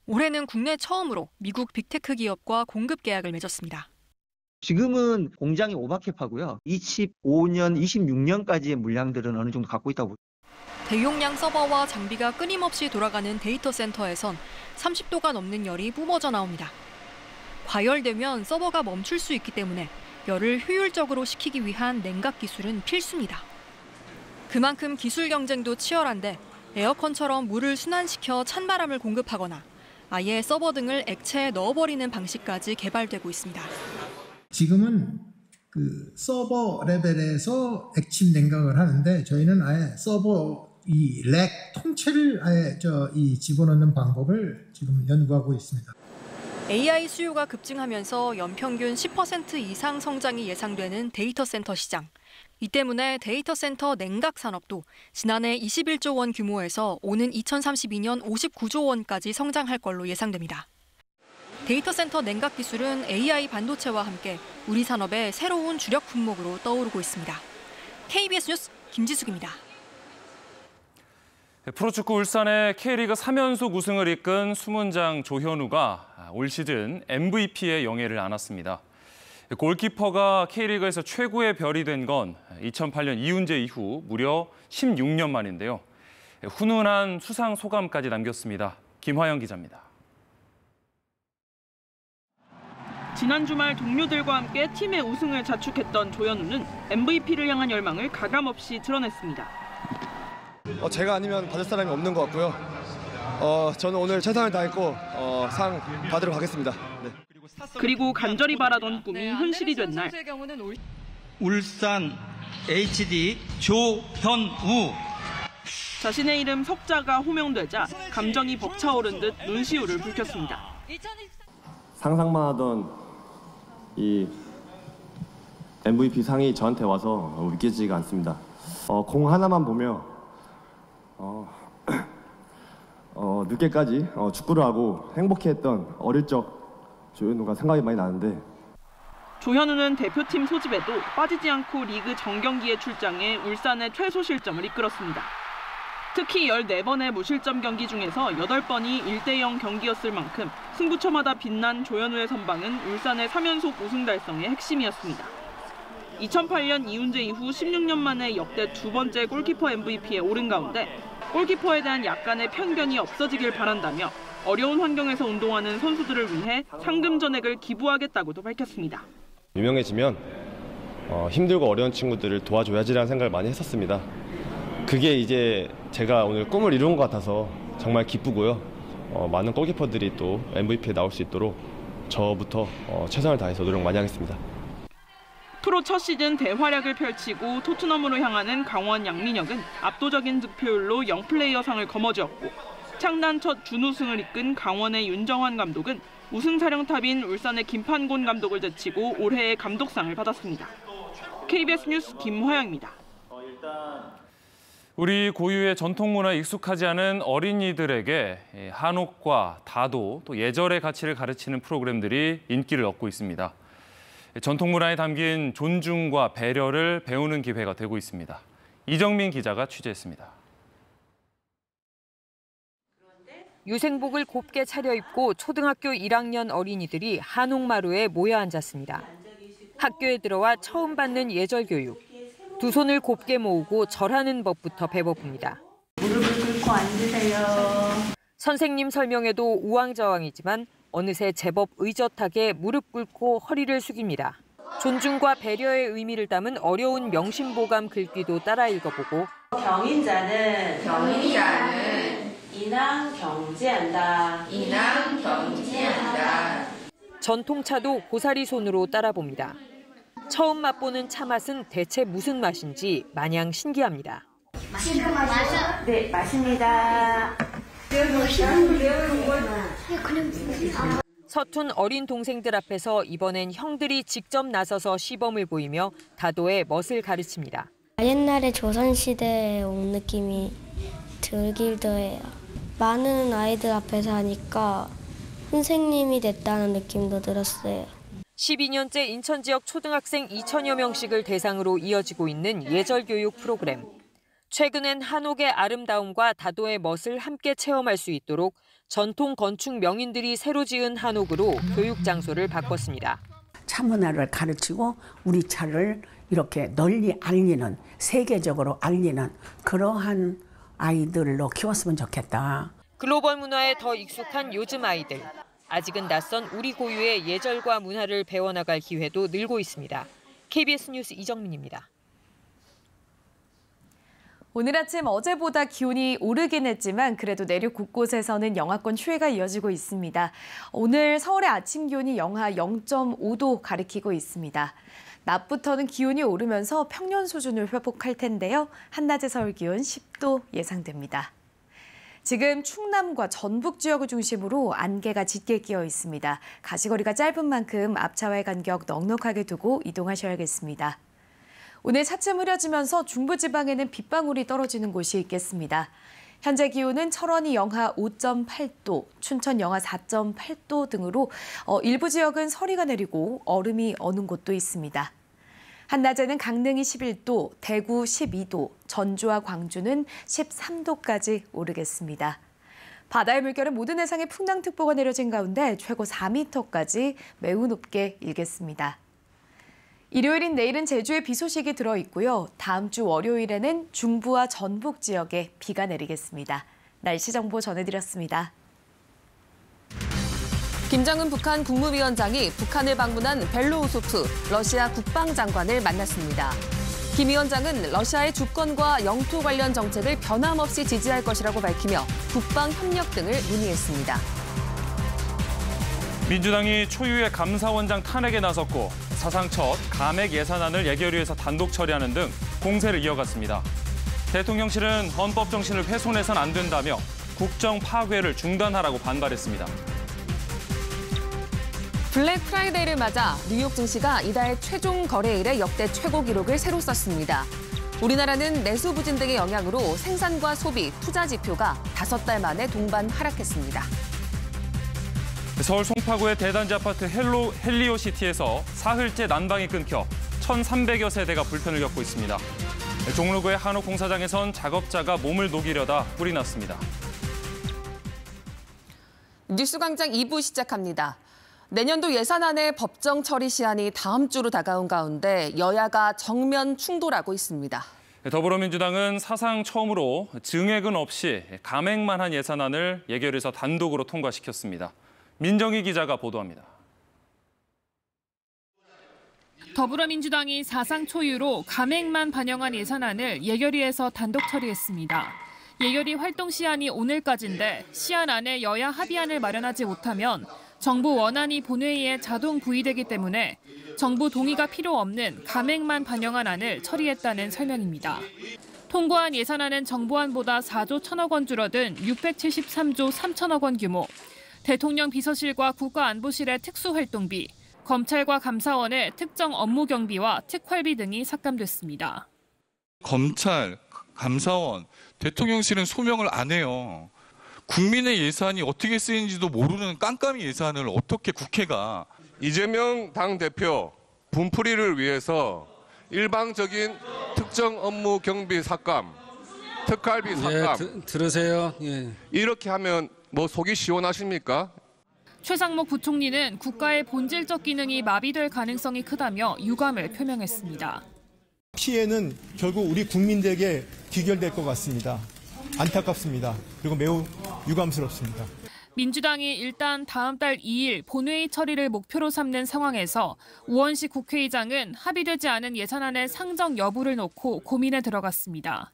올해는 국내 처음으로 미국 빅테크 기업과 공급 계약을 맺었습니다. 지금은 공장이 오버캡하고요. 25년, 26년까지의 물량들은 어느 정도 갖고 있다고 보입니다. 대용량 서버와 장비가 끊임없이 돌아가는 데이터 센터에선 30도가 넘는 열이 뿜어져 나옵니다. 과열되면 서버가 멈출 수 있기 때문에 열을 효율적으로 식히기 위한 냉각 기술은 필수입니다. 그만큼 기술 경쟁도 치열한데 에어컨처럼 물을 순환시켜 찬바람을 공급하거나 아예 서버 등을 액체에 넣어버리는 방식까지 개발되고 있습니다. 지금은 서버 레벨에서 액침 냉각을 하는데 저희는 아예 서버 이 렉 통째를 아예 집어넣는 방법을 지금 연구하고 있습니다. AI 수요가 급증하면서 연평균 10% 이상 성장이 예상되는 데이터 센터 시장. 이 때문에 데이터 센터 냉각 산업도 지난해 21조 원 규모에서 오는 2032년 59조 원까지 성장할 걸로 예상됩니다. 데이터 센터 냉각 기술은 AI 반도체와 함께 우리 산업의 새로운 주력 품목으로 떠오르고 있습니다. KBS 뉴스 김지숙입니다. 프로축구 울산의 K리그 3연속 우승을 이끈 수문장 조현우가 올 시즌 MVP의 영예를 안았습니다. 골키퍼가 K리그에서 최고의 별이 된 건 2008년 이훈재 이후 무려 16년 만인데요. 훈훈한 수상 소감까지 남겼습니다. 김화영 기자입니다. 지난 주말 동료들과 함께 팀의 우승을 자축했던 조현우는 MVP를 향한 열망을 가감없이 드러냈습니다. 제가 아니면 받을 사람이 없는 것 같고요. 저는 오늘 최선을 다했고 상 받으러 가겠습니다. 네. 그리고 간절히 바라던 꿈이 현실이 된 날. 울산 HD 조현우. 자신의 이름 석자가 호명되자 감정이 벅차오른 듯 눈시울을 붉혔습니다. 상상만 하던 이 MVP 상이 저한테 와서 믿기지가 않습니다. 공 하나만 보며 늦게까지 축구를 하고 행복해했던 어릴 적 조현우가 생각이 많이 나는데, 조현우는 대표팀 소집에도 빠지지 않고 리그 정경기에 출장해 울산의 최소 실점을 이끌었습니다. 특히 14번의 무실점 경기 중에서 8번이 1대0 경기였을 만큼 승부처마다 빛난 조현우의 선방은 울산의 3연속 우승 달성의 핵심이었습니다. 2008년 이훈재 이후 16년 만에 역대 두 번째 골키퍼 MVP에 오른 가운데 골키퍼에 대한 약간의 편견이 없어지길 바란다며 어려운 환경에서 운동하는 선수들을 위해 상금 전액을 기부하겠다고도 밝혔습니다. 유명해지면 힘들고 어려운 친구들을 도와줘야지라는 생각을 많이 했었습니다. 그게 이제 제가 오늘 꿈을 이룬 것 같아서 정말 기쁘고요. 많은 골키퍼들이 또 MVP에 나올 수 있도록 저부터 최선을 다해서 노력 많이 하겠습니다. 프로 첫 시즌 대활약을 펼치고 토트넘으로 향하는 강원 양민혁은 압도적인 득표율로 영플레이어상을 거머쥐었고, 창단 첫 준우승을 이끈 강원의 윤정환 감독은 우승 사령탑인 울산의 김판곤 감독을 제치고 올해의 감독상을 받았습니다. KBS 뉴스 김화영입니다. 우리 고유의 전통 문화에 익숙하지 않은 어린이들에게 한옥과 다도, 또 예절의 가치를 가르치는 프로그램들이 인기를 얻고 있습니다. 전통 문화에 담긴 존중과 배려를 배우는 기회가 되고 있습니다. 이정민 기자가 취재했습니다. 유생복을 곱게 차려입고 초등학교 1학년 어린이들이 한옥마루에 모여 앉았습니다. 학교에 들어와 처음 받는 예절 교육. 두 손을 곱게 모으고 절하는 법부터 배워봅니다. 무릎을 꿇고 앉으세요. 선생님 설명에도 우왕좌왕이지만 어느새 제법 의젓하게 무릎 꿇고 허리를 숙입니다. 존중과 배려의 의미를 담은 어려운 명심보감 글귀도 따라 읽어보고, 경인자는 인왕 경지한다. 전통차도 고사리 손으로 따라봅니다. 처음 맛보는 차 맛은 대체 무슨 맛인지 마냥 신기합니다. 지금 마셔? 네, 마십니다. 서툰 어린 동생들 앞에서 이번엔 형들이 직접 나서서 시범을 보이며 다도의 멋을 가르칩니다. 옛날에 조선시대에 온 느낌이 들기도 해요. 많은 아이들 앞에서 하니까 선생님이 됐다는 느낌도 들었어요. 12년째 인천 지역 초등학생 2천여 명씩을 대상으로 이어지고 있는 예절교육 프로그램. 최근엔 한옥의 아름다움과 다도의 멋을 함께 체험할 수 있도록 전통 건축 명인들이 새로 지은 한옥으로 교육 장소를 바꿨습니다. 차 문화를 가르치고 우리 차를 이렇게 널리 알리는, 세계적으로 알리는 그러한 아이들로 키웠으면 좋겠다. 글로벌 문화에 더 익숙한 요즘 아이들. 아직은 낯선 우리 고유의 예절과 문화를 배워나갈 기회도 늘고 있습니다. KBS 뉴스 이정민입니다. 오늘 아침 어제보다 기온이 오르긴 했지만 그래도 내륙 곳곳에서는 영하권 추위가 이어지고 있습니다. 오늘 서울의 아침 기온이 영하 0.5도 가리키고 있습니다. 낮부터는 기온이 오르면서 평년 수준을 회복할 텐데요. 한낮의 서울 기온 10도 예상됩니다. 지금 충남과 전북 지역을 중심으로 안개가 짙게 끼어 있습니다. 가시거리가 짧은 만큼 앞차와의 간격 넉넉하게 두고 이동하셔야겠습니다. 오늘 차츰 흐려지면서 중부지방에는 빗방울이 떨어지는 곳이 있겠습니다. 현재 기온은 철원이 영하 5.8도, 춘천 영하 4.8도 등으로 일부 지역은 서리가 내리고 얼음이 어는 곳도 있습니다. 한낮에는 강릉이 11도, 대구 12도, 전주와 광주는 13도까지 오르겠습니다. 바다의 물결은 모든 해상에 풍랑특보가 내려진 가운데 최고 4m까지 매우 높게 일겠습니다. 일요일인 내일은 제주에 비 소식이 들어있고요. 다음 주 월요일에는 중부와 전북 지역에 비가 내리겠습니다. 날씨 정보 전해드렸습니다. 김정은 북한 국무위원장이 북한을 방문한 벨로우소프 러시아 국방장관을 만났습니다. 김 위원장은 러시아의 주권과 영토 관련 정책을 변함없이 지지할 것이라고 밝히며 국방 협력 등을 논의했습니다. 민주당이 초유의 감사원장 탄핵에 나섰고 사상 첫 감액 예산안을 예결위에서 단독 처리하는 등 공세를 이어갔습니다. 대통령실은 헌법 정신을 훼손해선 안 된다며 국정 파괴를 중단하라고 반발했습니다. 블랙 프라이데이를 맞아 뉴욕 증시가 이달 최종 거래일에 역대 최고 기록을 새로 썼습니다. 우리나라는 내수 부진 등의 영향으로 생산과 소비, 투자 지표가 5달 만에 동반 하락했습니다. 서울 송파구의 대단지 아파트 헬리오시티에서 사흘째 난방이 끊겨 1,300여 세대가 불편을 겪고 있습니다. 종로구의 한옥 공사장에선 작업자가 몸을 녹이려다 불이 났습니다. 뉴스광장 2부 시작합니다. 내년도 예산안의 법정 처리 시한이 다음 주로 다가온 가운데 여야가 정면 충돌하고 있습니다. 더불어민주당은 사상 처음으로 증액은 없이 감액만 한 예산안을 예결위에서 단독으로 통과시켰습니다. 민정희 기자가 보도합니다. 더불어민주당이 사상 초유로 감액만 반영한 예산안을 예결위에서 단독 처리했습니다. 예결위 활동 시한이 오늘까지인데 시한 안에 여야 합의안을 마련하지 못하면 정부 원안이 본회의에 자동 부의되기 때문에 정부 동의가 필요 없는 감액만 반영한 안을 처리했다는 설명입니다. 통과한 예산안은 정부안보다 4조 1천억 원 줄어든 673조 3천억 원 규모, 대통령 비서실과 국가안보실의 특수활동비, 검찰과 감사원의 특정 업무 경비와 특활비 등이 삭감됐습니다. 검찰, 감사원, 대통령실은 소명을 안 해요. 국민의 예산이 어떻게 쓰이는지도 모르는 깜깜이 예산을 어떻게 국회가. 이재명 당대표 분풀이를 위해서 일방적인 특정 업무 경비 삭감, 특활비 삭감. 들으세요. 예. 이렇게 하면 뭐 속이 시원하십니까? 최상목 부총리는 국가의 본질적 기능이 마비될 가능성이 크다며 유감을 표명했습니다. 피해는 결국 우리 국민들에게 귀결될 것 같습니다. 안타깝습니다. 그리고 매우 유감스럽습니다. 민주당이 일단 다음 달 2일 본회의 처리를 목표로 삼는 상황에서 우원식 국회의장은 합의되지 않은 예산안의 상정 여부를 놓고 고민에 들어갔습니다.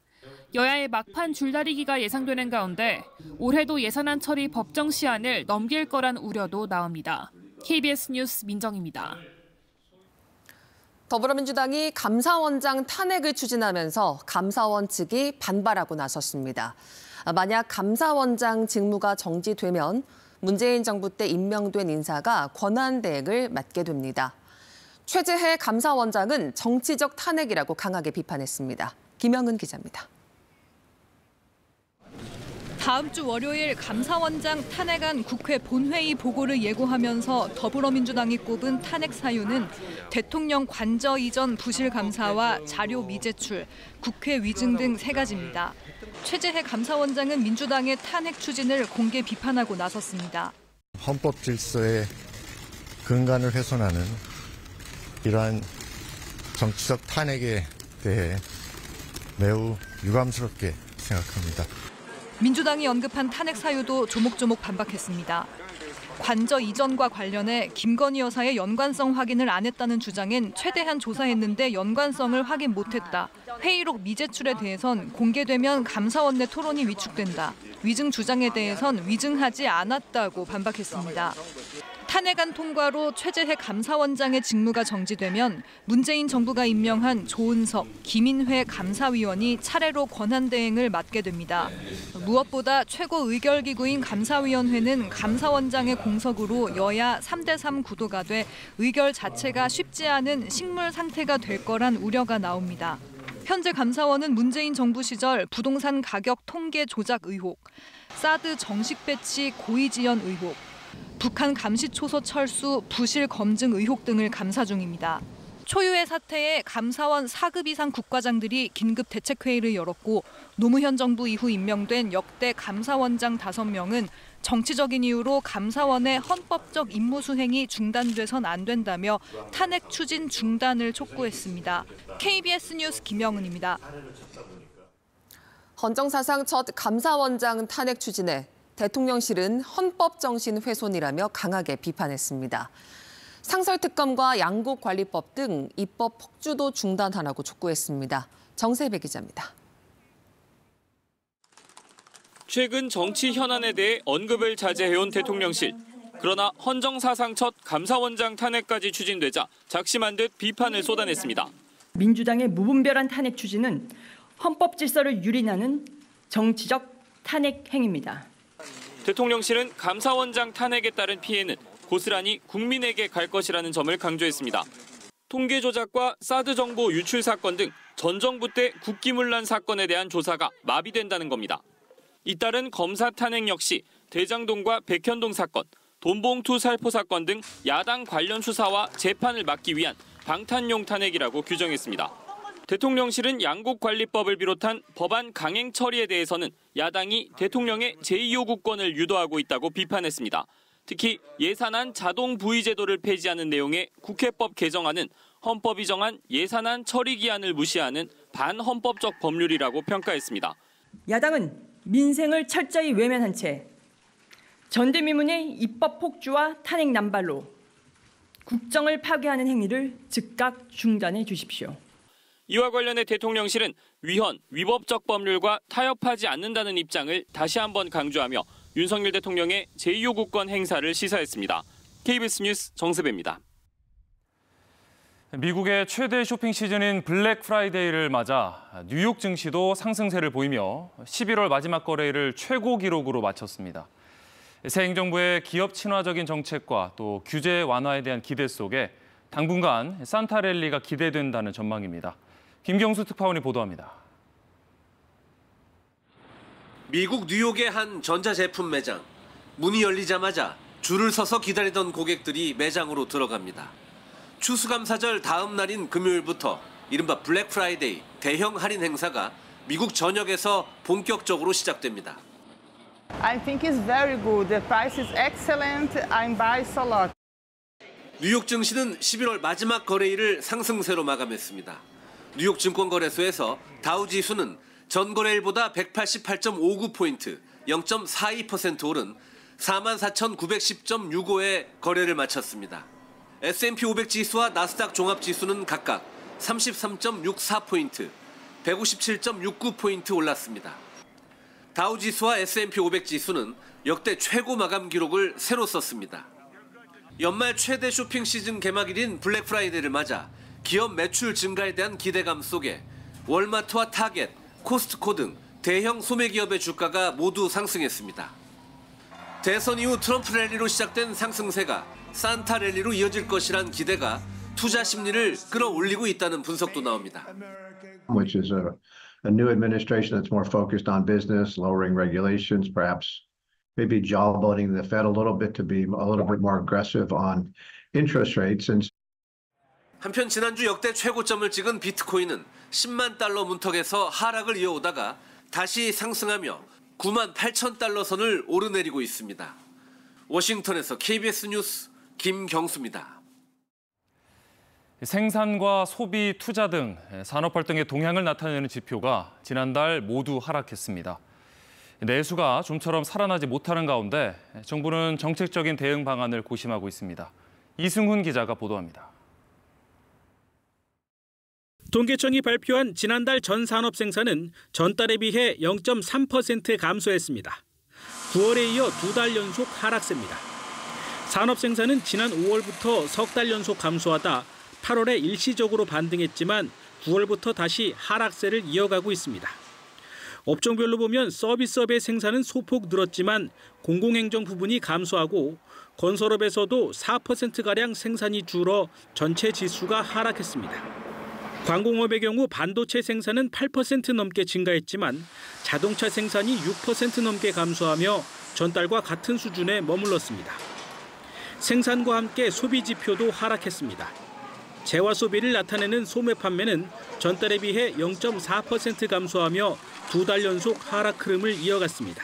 여야의 막판 줄다리기가 예상되는 가운데 올해도 예산안 처리 법정 시한을 넘길 거란 우려도 나옵니다. KBS 뉴스 민정입니다. 더불어민주당이 감사원장 탄핵을 추진하면서 감사원 측이 반발하고 나섰습니다. 만약 감사원장 직무가 정지되면 문재인 정부 때 임명된 인사가 권한대행을 맡게 됩니다. 최재해 감사원장은 정치적 탄핵이라고 강하게 비판했습니다. 김영은 기자입니다. 다음 주 월요일 감사원장 탄핵안 국회 본회의 보고를 예고하면서 더불어민주당이 꼽은 탄핵 사유는 대통령 관저 이전 부실 감사와 자료 미제출, 국회 위증 등 3가지입니다. 최재해 감사원장은 민주당의 탄핵 추진을 공개 비판하고 나섰습니다. 헌법 질서의 근간을 훼손하는 이러한 정치적 탄핵에 대해 매우 유감스럽게 생각합니다. 민주당이 언급한 탄핵 사유도 조목조목 반박했습니다. 관저 이전과 관련해 김건희 여사의 연관성 확인을 안 했다는 주장엔 최대한 조사했는데 연관성을 확인 못했다. 회의록 미제출에 대해선 공개되면 감사원 내 토론이 위축된다. 위증 주장에 대해선 위증하지 않았다고 반박했습니다. 탄핵안 통과로 최재해 감사원장의 직무가 정지되면 문재인 정부가 임명한 조은석, 김인회 감사위원이 차례로 권한대행을 맡게 됩니다. 무엇보다 최고 의결기구인 감사위원회는 감사원장의 공석으로 여야 3대3 구도가 돼 의결 자체가 쉽지 않은 식물 상태가 될 거란 우려가 나옵니다. 현재 감사원은 문재인 정부 시절 부동산 가격 통계 조작 의혹, 사드 정식 배치 고의 지연 의혹, 북한 감시초소 철수 부실 검증 의혹 등을 감사 중입니다. 초유의 사태에 감사원 4급 이상 국과장들이 긴급 대책회의를 열었고 노무현 정부 이후 임명된 역대 감사원장 5명은 정치적인 이유로 감사원의 헌법적 임무 수행이 중단돼선 안 된다며 탄핵 추진 중단을 촉구했습니다. KBS 뉴스 김영은입니다. 헌정사상 첫 감사원장 탄핵 추진에 대통령실은 헌법 정신 훼손이라며 강하게 비판했습니다. 상설특검과 양곡관리법 등 입법 폭주도 중단하라고 촉구했습니다. 정세배 기자입니다. 최근 정치 현안에 대해 언급을 자제해온 대통령실. 그러나 헌정사상 첫 감사원장 탄핵까지 추진되자 작심한 듯 비판을 쏟아냈습니다. 민주당의 무분별한 탄핵 추진은 헌법 질서를 유린하는 정치적 탄핵 행위입니다. 대통령실은 감사원장 탄핵에 따른 피해는 고스란히 국민에게 갈 것이라는 점을 강조했습니다. 통계 조작과 사드 정보 유출 사건 등 전 정부 때 국기문란 사건에 대한 조사가 마비된다는 겁니다. 잇따른 검사 탄핵 역시 대장동과 백현동 사건, 돈봉투 살포 사건 등 야당 관련 수사와 재판을 막기 위한 방탄용 탄핵이라고 규정했습니다. 대통령실은 양곡관리법을 비롯한 법안 강행 처리에 대해서는 야당이 대통령의 제2요구권을 유도하고 있다고 비판했습니다. 특히 예산안 자동 부의 제도를 폐지하는 내용의 국회법 개정안은 헌법이 정한 예산안 처리 기한을 무시하는 반헌법적 법률이라고 평가했습니다. 야당은 민생을 철저히 외면한 채 전대미문의 입법 폭주와 탄핵 남발로 국정을 파괴하는 행위를 즉각 중단해 주십시오. 이와 관련해 대통령실은 위헌, 위법적 법률과 타협하지 않는다는 입장을 다시 한번 강조하며 윤석열 대통령의 제2요구권 행사를 시사했습니다. KBS 뉴스 정세배입니다. 미국의 최대 쇼핑 시즌인 블랙 프라이데이를 맞아 뉴욕 증시도 상승세를 보이며 11월 마지막 거래일을 최고 기록으로 마쳤습니다. 새 행정부의 기업 친화적인 정책과 또 규제 완화에 대한 기대 속에 당분간 산타 랠리가 기대된다는 전망입니다. 김경수 특파원이 보도합니다. 미국 뉴욕의 한 전자제품 매장. 문이 열리자마자 줄을 서서 기다리던 고객들이 매장으로 들어갑니다. 추수감사절 다음 날인 금요일부터 이른바 블랙 프라이데이 대형 할인 행사가 미국 전역에서 본격적으로 시작됩니다. I think it's very good. The price is excellent. I buy a lot. 뉴욕 증시는 11월 마지막 거래일을 상승세로 마감했습니다. 뉴욕 증권거래소에서 다우 지수는 전 거래일보다 188.59포인트, 0.42% 오른 44,910.65에 거래를 마쳤습니다. S&P 500 지수와 나스닥 종합지수는 각각 33.64포인트, 157.69포인트 올랐습니다. 다우 지수와 S&P 500 지수는 역대 최고 마감 기록을 새로 썼습니다. 연말 최대 쇼핑 시즌 개막일인 블랙 프라이데이를 맞아 기업 매출 증가에 대한 기대감 속에 월마트와 타겟, 코스트코 등 대형 소매기업의 주가가 모두 상승했습니다. 대선 이후 트럼프 랠리로 시작된 상승세가 산타 랠리로 이어질 것이란 기대가 투자 심리를 끌어올리고 있다는 분석도 나옵니다. Which is a new administration that's more focused on business, lowering regulations, perhaps maybe jawboning the Fed a little bit to be a little bit more aggressive on interest rates. 한편 지난주 역대 최고점을 찍은 비트코인은 10만 달러 문턱에서 하락을 이어오다가 다시 상승하며 9만 8천 달러 선을 오르내리고 있습니다. 워싱턴에서 KBS 뉴스 김경수입니다. 생산과 소비, 투자 등 산업 활동의 동향을 나타내는 지표가 지난달 모두 하락했습니다. 내수가 좀처럼 살아나지 못하는 가운데 정부는 정책적인 대응 방안을 고심하고 있습니다. 이승훈 기자가 보도합니다. 통계청이 발표한 지난달 전 산업 생산은 전달에 비해 0.3% 감소했습니다. 9월에 이어 2달 연속 하락세입니다. 산업 생산은 지난 5월부터 석 달 연속 감소하다 8월에 일시적으로 반등했지만 9월부터 다시 하락세를 이어가고 있습니다. 업종별로 보면 서비스업의 생산은 소폭 늘었지만 공공행정 부분이 감소하고 건설업에서도 4%가량 생산이 줄어 전체 지수가 하락했습니다. 광공업의 경우 반도체 생산은 8% 넘게 증가했지만 자동차 생산이 6% 넘게 감소하며 전달과 같은 수준에 머물렀습니다. 생산과 함께 소비 지표도 하락했습니다. 재화 소비를 나타내는 소매 판매는 전달에 비해 0.4% 감소하며 2달 연속 하락 흐름을 이어갔습니다.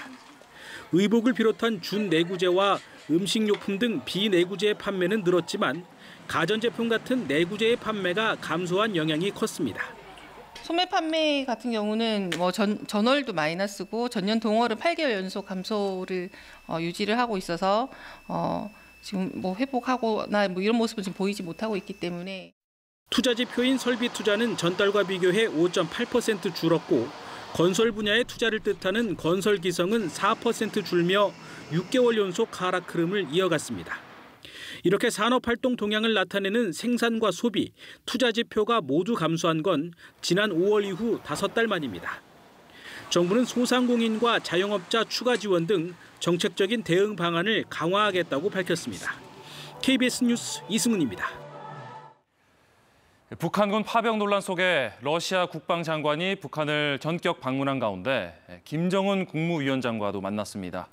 의복을 비롯한 준내구재와 음식료품 등 비내구재 판매는 늘었지만 가전제품 같은 내구재의 판매가 감소한 영향이 컸습니다. 소매 판매 같은 경우는 전월도 마이너스고 전년 동월은 8개월 연속 감소를 유지를 하고 있어서 지금 회복하거나 이런 모습은 지금 보이지 못하고 있기 때문에 투자 지표인 설비 투자는 전달과 비교해 5.8% 줄었고 건설 분야의 투자를 뜻하는 건설 기성은 4% 줄며 6개월 연속 하락 흐름을 이어갔습니다. 이렇게 산업활동 동향을 나타내는 생산과 소비, 투자 지표가 모두 감소한 건 지난 5월 이후 5달 만입니다. 정부는 소상공인과 자영업자 추가 지원 등 정책적인 대응 방안을 강화하겠다고 밝혔습니다. KBS 뉴스 이승훈입니다. 북한군 파병 논란 속에 러시아 국방장관이 북한을 전격 방문한 가운데 김정은 국무위원장과도 만났습니다.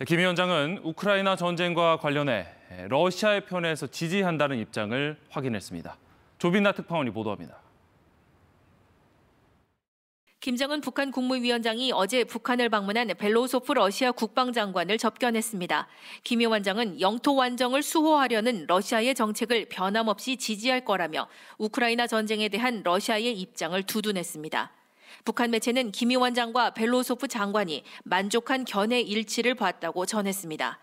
김 위원장은 우크라이나 전쟁과 관련해 러시아의 편에서 지지한다는 입장을 확인했습니다. 조빈나 특파원이 보도합니다. 김정은 북한 국무위원장이 어제 북한을 방문한 벨로소프 러시아 국방장관을 접견했습니다. 김 위원장은 영토 완정을 수호하려는 러시아의 정책을 변함없이 지지할 거라며 우크라이나 전쟁에 대한 러시아의 입장을 두둔했습니다. 북한 매체는 김 위원장과 벨로소프 장관이 만족한 견해 일치를 봤다고 전했습니다.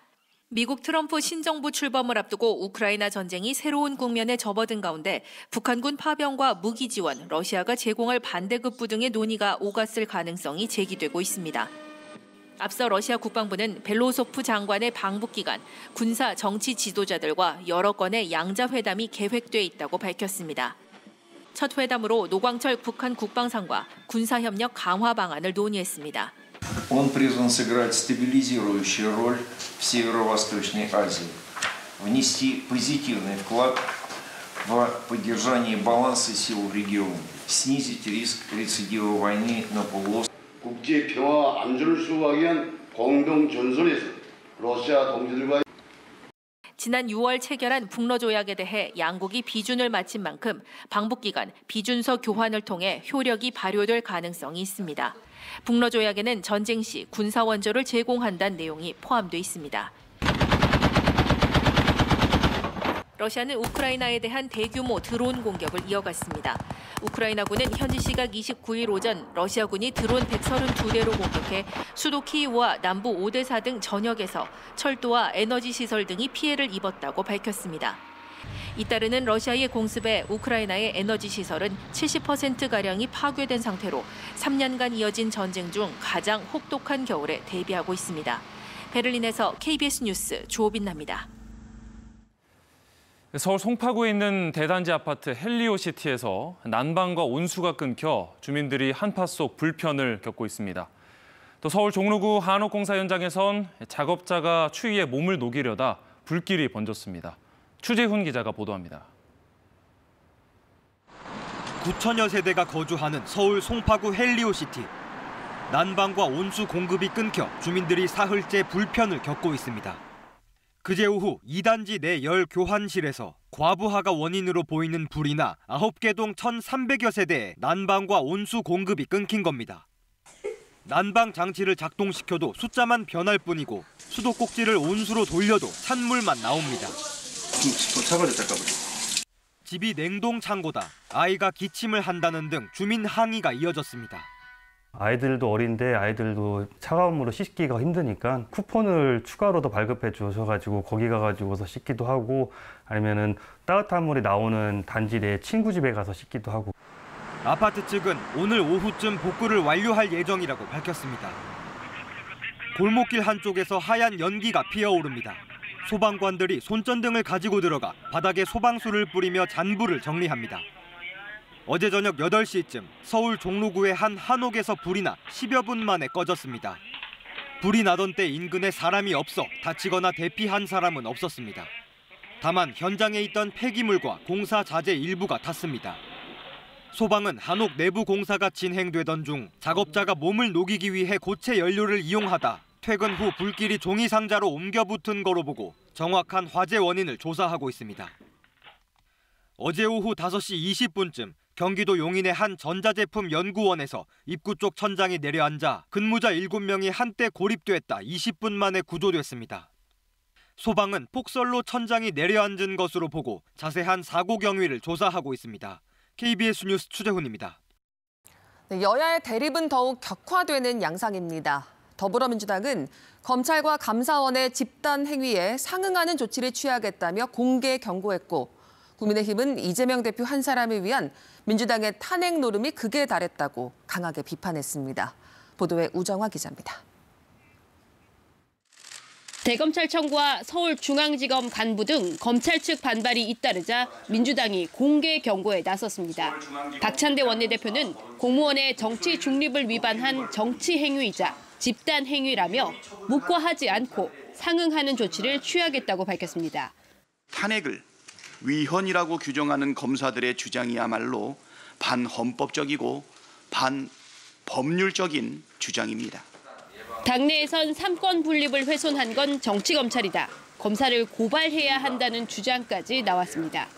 미국 트럼프 신정부 출범을 앞두고 우크라이나 전쟁이 새로운 국면에 접어든 가운데 북한군 파병과 무기 지원, 러시아가 제공할 반대급부 등의 논의가 오갔을 가능성이 제기되고 있습니다. 앞서 러시아 국방부는 벨로소프 장관의 방북 기간, 군사 정치 지도자들과 여러 건의 양자 회담이 계획돼 있다고 밝혔습니다. 첫 회담으로 노광철 북한 국방상과 군사협력 강화 방안을 논의했습니다. Он призван сыграть стабилизирующую роль в Северо-Восточной Азии, внести позитивный вклад в поддержание баланса сил в регионе, снизить риск рецидива войны на полуострове. 국제 평화와 안전을 수호하기 위한 공동 전선에서 러시아 동지들과 지난 6월 체결한 북러 조약에 대해 양국이 비준을 마친 만큼 방북 기간 비준서 교환을 통해 효력이 발효될 가능성이 있습니다. 북러 조약에는 전쟁 시 군사 원조를 제공한다는 내용이 포함돼 있습니다. 러시아는 우크라이나에 대한 대규모 드론 공격을 이어갔습니다. 우크라이나군은 현지 시각 29일 오전 러시아군이 드론 132대로 공격해 수도 키이우와 남부 오데사 등 전역에서 철도와 에너지 시설 등이 피해를 입었다고 밝혔습니다. 이따르는 러시아의 공습에 우크라이나의 에너지 시설은 70%가량이 파괴된 상태로 3년간 이어진 전쟁 중 가장 혹독한 겨울에 대비하고 있습니다. 베를린에서 KBS 뉴스 조빈나입니다. 서울 송파구에 있는 대단지 아파트 헬리오시티에서 난방과 온수가 끊겨 주민들이 한파 속 불편을 겪고 있습니다. 또 서울 종로구 한옥공사 현장에선 작업자가 추위에 몸을 녹이려다 불길이 번졌습니다. 추재훈 기자가 보도합니다. 9천여 세대가 거주하는 서울 송파구 헬리오시티. 난방과 온수 공급이 끊겨 주민들이 사흘째 불편을 겪고 있습니다. 그제 오후 2단지 내 열 교환실에서 과부하가 원인으로 보이는 불이 나 9개 동 1,300여 세대에 난방과 온수 공급이 끊긴 겁니다. 난방 장치를 작동시켜도 숫자만 변할 뿐이고 수도꼭지를 온수로 돌려도 찬물만 나옵니다. 집이 냉동 창고다, 아이가 기침을 한다는 등 주민 항의가 이어졌습니다. 아이들도 어린데 아이들도 차가운 물로 씻기가 힘드니까 쿠폰을 추가로 더 발급해 주셔가지고 거기 가가지고서 씻기도 하고 아니면은 따뜻한 물이 나오는 단지 내 친구 집에 가서 씻기도 하고. 아파트 측은 오늘 오후쯤 복구를 완료할 예정이라고 밝혔습니다. 골목길 한쪽에서 하얀 연기가 피어오릅니다. 소방관들이 손전등을 가지고 들어가 바닥에 소방수를 뿌리며 잔불을 정리합니다. 어제 저녁 8시쯤 서울 종로구의 한 한옥에서 불이 나 10여 분 만에 꺼졌습니다. 불이 나던 때 인근에 사람이 없어 다치거나 대피한 사람은 없었습니다. 다만 현장에 있던 폐기물과 공사 자재 일부가 탔습니다. 소방은 한옥 내부 공사가 진행되던 중 작업자가 몸을 녹이기 위해 고체 연료를 이용하다 퇴근 후 불길이 종이 상자로 옮겨 붙은 거로 보고 정확한 화재 원인을 조사하고 있습니다. 어제 오후 5시 20분쯤 경기도 용인의 한 전자제품 연구원에서 입구 쪽 천장이 내려앉아 근무자 7명이 한때 고립됐다 20분 만에 구조됐습니다. 소방은 폭설로 천장이 내려앉은 것으로 보고 자세한 사고 경위를 조사하고 있습니다. KBS 뉴스 추재훈입니다. 네, 여야의 대립은 더욱 격화되는 양상입니다. 더불어민주당은 검찰과 감사원의 집단 행위에 상응하는 조치를 취하겠다며 공개 경고했고, 국민의힘은 이재명 대표 한 사람을 위한 민주당의 탄핵 노름이 극에 달했다고 강하게 비판했습니다. 보도에 우정화 기자입니다. 대검찰청과 서울중앙지검 간부 등 검찰 측 반발이 잇따르자 민주당이 공개 경고에 나섰습니다. 박찬대 원내대표는 공무원의 정치 중립을 위반한 정치 행위이자 집단 행위라며 묵과하지 않고 상응하는 조치를 취하겠다고 밝혔습니다. 탄핵을 위헌이라고 규정하는 검사들의 주장이야말로 반헌법적이고 반법률적인 주장입니다. 당내에선 삼권 분립을 훼손한 건 정치검찰이다. 검사를 고발해야 한다는 주장까지 나왔습니다.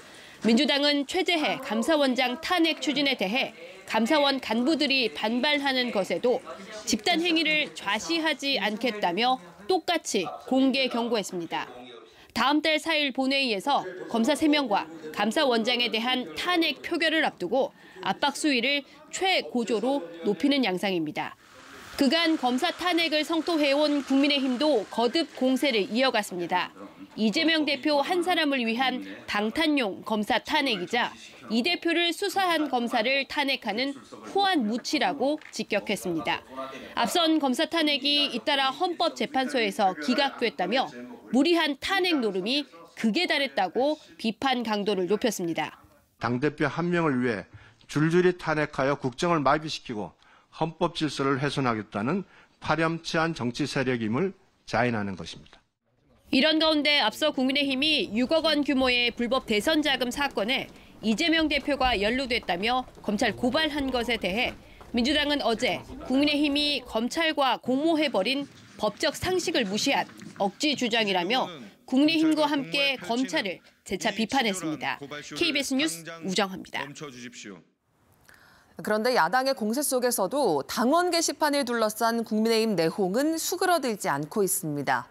민주당은 최재해 감사원장 탄핵 추진에 대해 감사원 간부들이 반발하는 것에도 집단 행위를 좌시하지 않겠다며 똑같이 공개 경고했습니다. 다음 달 4일 본회의에서 검사 3명과 감사원장에 대한 탄핵 표결을 앞두고 압박 수위를 최고조로 높이는 양상입니다. 그간 검사 탄핵을 성토해온 국민의힘도 거듭 공세를 이어갔습니다. 이재명 대표 한 사람을 위한 방탄용 검사 탄핵이자 이 대표를 수사한 검사를 탄핵하는 후한 무치라고 직격했습니다. 앞선 검사 탄핵이 잇따라 헌법재판소에서 기각됐다며 무리한 탄핵 노름이 극에 달했다고 비판 강도를 높였습니다. 당대표 한 명을 위해 줄줄이 탄핵하여 국정을 마비시키고 헌법 질서를 훼손하겠다는 파렴치한 정치 세력임을 자인하는 것입니다. 이런 가운데 앞서 국민의힘이 6억 원 규모의 불법 대선 자금 사건에 이재명 대표가 연루됐다며 검찰 고발한 것에 대해 민주당은 어제 국민의힘이 검찰과 공모해버린 법적 상식을 무시한 억지 주장이라며 국민의힘과 함께 검찰을 재차 비판했습니다. KBS 뉴스 우정화입니다. 그런데 야당의 공세 속에서도 당원 게시판을 둘러싼 국민의힘 내홍은 수그러들지 않고 있습니다.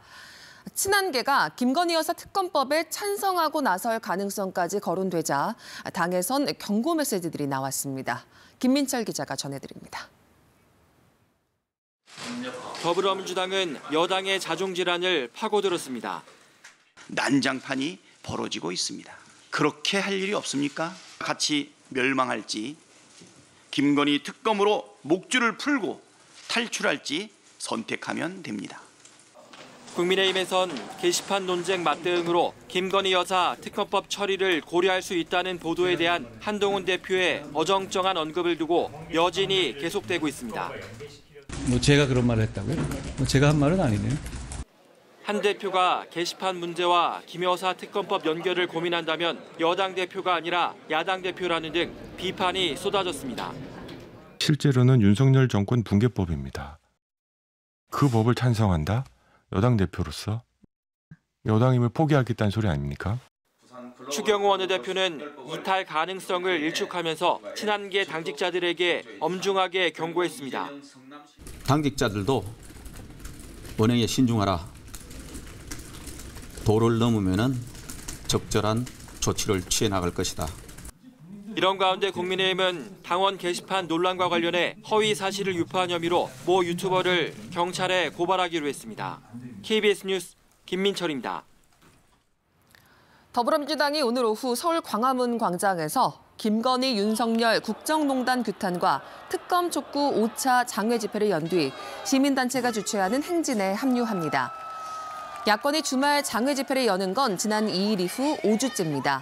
친한계가 김건희 여사 특검법에 찬성하고 나설 가능성까지 거론되자 당에선 경고 메시지들이 나왔습니다. 김민철 기자가 전해드립니다. 더불어민주당은 여당의 자중질환을 파고들었습니다. 난장판이 벌어지고 있습니다. 그렇게 할 일이 없습니까? 같이 멸망할지 김건희 특검으로 목줄을 풀고 탈출할지 선택하면 됩니다. 국민의힘에선 게시판 논쟁 맞대응으로 김건희 여사 특검법 처리를 고려할 수 있다는 보도에 대한 한동훈 대표의 어정쩡한 언급을 두고 여진이 계속되고 있습니다. 제가 그런 말을 했다고요? 제가 한 말은 아니네요. 한 대표가 게시판 문제와 김 여사 특검법 연결을 고민한다면 여당 대표가 아니라 야당 대표라는 등 비판이 쏟아졌습니다. 실제로는 윤석열 정권 붕괴법입니다. 그 법을 찬성한다? 여당 대표로서? 여당임을 포기하겠다는 소리 아닙니까? 추경호 원내대표는 이탈 가능성을 일축하면서 친한계 당직자들에게 엄중하게 경고했습니다. 당직자들도 언행에 신중하라. 도를 넘으면 적절한 조치를 취해 나갈 것이다. 이런 가운데 국민의힘은 당원 게시판 논란과 관련해 허위 사실을 유포한 혐의로 모 유튜버를 경찰에 고발하기로 했습니다. KBS 뉴스 김민철입니다. 더불어민주당이 오늘 오후 서울 광화문 광장에서 김건희, 윤석열 국정농단 규탄과 특검 촉구 5차 장외 집회를 연 뒤 시민단체가 주최하는 행진에 합류합니다. 야권이 주말 장외 집회를 여는 건 지난 2일 이후 5주째입니다.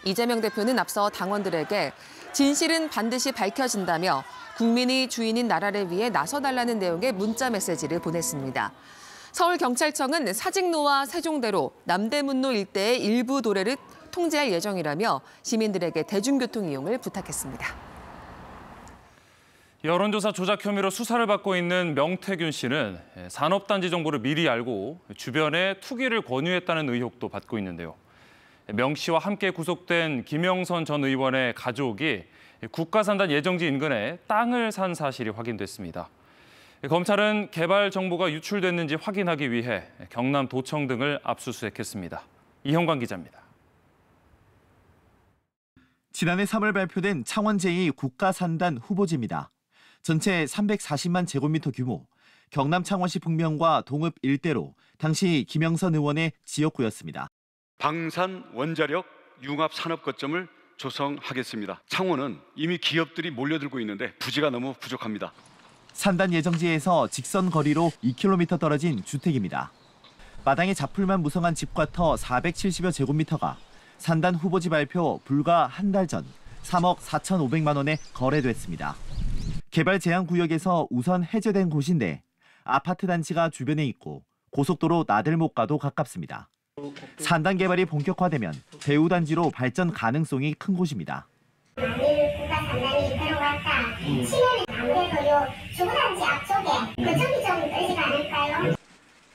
이재명 대표는 앞서 당원들에게 진실은 반드시 밝혀진다며 국민이 주인인 나라를 위해 나서달라는 내용의 문자 메시지를 보냈습니다. 서울경찰청은 사직로와 세종대로, 남대문로 일대의 일부 도로를 통제할 예정이라며 시민들에게 대중교통 이용을 부탁했습니다. 여론조사 조작 혐의로 수사를 받고 있는 명태균 씨는 산업단지 정보를 미리 알고 주변에 투기를 권유했다는 의혹도 받고 있는데요. 명 씨와 함께 구속된 김영선 전 의원의 가족이 국가산단 예정지 인근에 땅을 산 사실이 확인됐습니다. 검찰은 개발 정보가 유출됐는지 확인하기 위해 경남도청 등을 압수수색했습니다. 이형관 기자입니다. 지난해 3월 발표된 창원 제2 국가산단 후보지입니다. 전체 340만 제곱미터 규모, 경남 창원시 북면과 동읍 일대로 당시 김영선 의원의 지역구였습니다. 방산 원자력 융합 산업 거점을 조성하겠습니다. 창원은 이미 기업들이 몰려들고 있는데 부지가 너무 부족합니다. 산단 예정지에서 직선 거리로 2km 떨어진 주택입니다. 마당에 자풀만 무성한 집과 터 470여 제곱미터가 산단 후보지 발표 불과 한 달 전 3억 4,500만 원에 거래됐습니다. 개발 제한 구역에서 우선 해제된 곳인데 아파트 단지가 주변에 있고 고속도로 나들목과도 가깝습니다. 산단 개발이 본격화되면 배후 단지로 발전 가능성이 큰 곳입니다. 만일 국가산단이 들어왔다 치면은 아무래도 요 주거단지 앞쪽에 그쪽이 좀 떨리지 않을까요?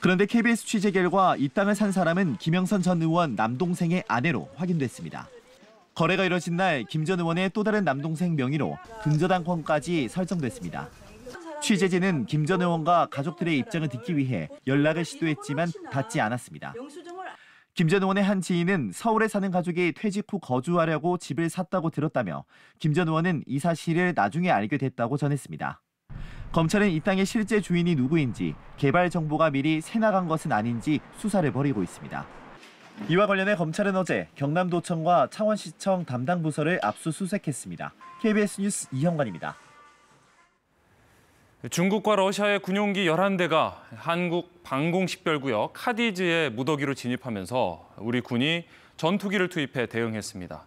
그런데 KBS 취재 결과 이 땅을 산 사람은 김영선 전 의원 남동생의 아내로 확인됐습니다. 거래가 이뤄진 날 김 전 의원의 또 다른 남동생 명의로 근저당권까지 설정됐습니다. 취재진은 김 전 의원과 가족들의 입장을 듣기 위해 연락을 시도했지만 닿지 않았습니다. 김 전 의원의 한 지인은 서울에 사는 가족이 퇴직 후 거주하려고 집을 샀다고 들었다며 김 전 의원은 이 사실을 나중에 알게 됐다고 전했습니다. 검찰은 이 땅의 실제 주인이 누구인지, 개발 정보가 미리 새나간 것은 아닌지 수사를 벌이고 있습니다. 이와 관련해 검찰은 어제 경남도청과 창원시청 담당 부서를 압수수색했습니다. KBS 뉴스 이형관입니다. 중국과 러시아의 군용기 11대가 한국 방공식별구역 카디즈의 무더기로 진입하면서 우리 군이 전투기를 투입해 대응했습니다.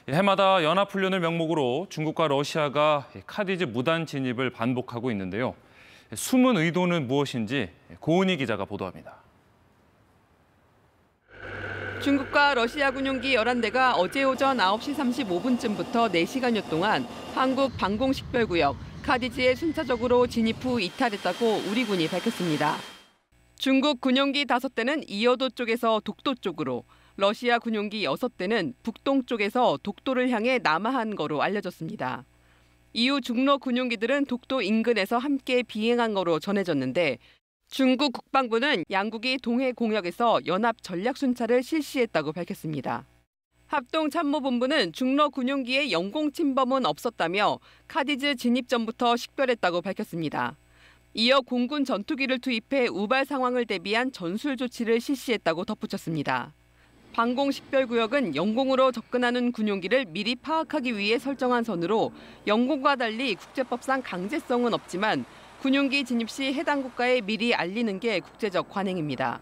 해마다 연합훈련을 명목으로 중국과 러시아가 카디즈 무단 진입을 반복하고 있는데요. 숨은 의도는 무엇인지 고은희 기자가 보도합니다. 중국과 러시아 군용기 11대가 어제 오전 9시 35분쯤부터 4시간여 동안 한국 방공식별구역 카디즈에 순차적으로 진입 후 이탈했다고 우리 군이 밝혔습니다. 중국 군용기 5대는 이어도 쪽에서 독도 쪽으로, 러시아 군용기 6대는 북동쪽에서 독도를 향해 남하한 거로 알려졌습니다. 이후 중러 군용기들은 독도 인근에서 함께 비행한 거로 전해졌는데 중국 국방부는 양국이 동해 공역에서 연합 전략 순찰을 실시했다고 밝혔습니다. 합동참모본부는 중러 군용기의 영공 침범은 없었다며 카디즈 진입 전부터 식별했다고 밝혔습니다. 이어 공군 전투기를 투입해 우발 상황을 대비한 전술 조치를 실시했다고 덧붙였습니다. 방공식별구역은 영공으로 접근하는 군용기를 미리 파악하기 위해 설정한 선으로 영공과 달리 국제법상 강제성은 없지만 군용기 진입 시 해당 국가에 미리 알리는 게 국제적 관행입니다.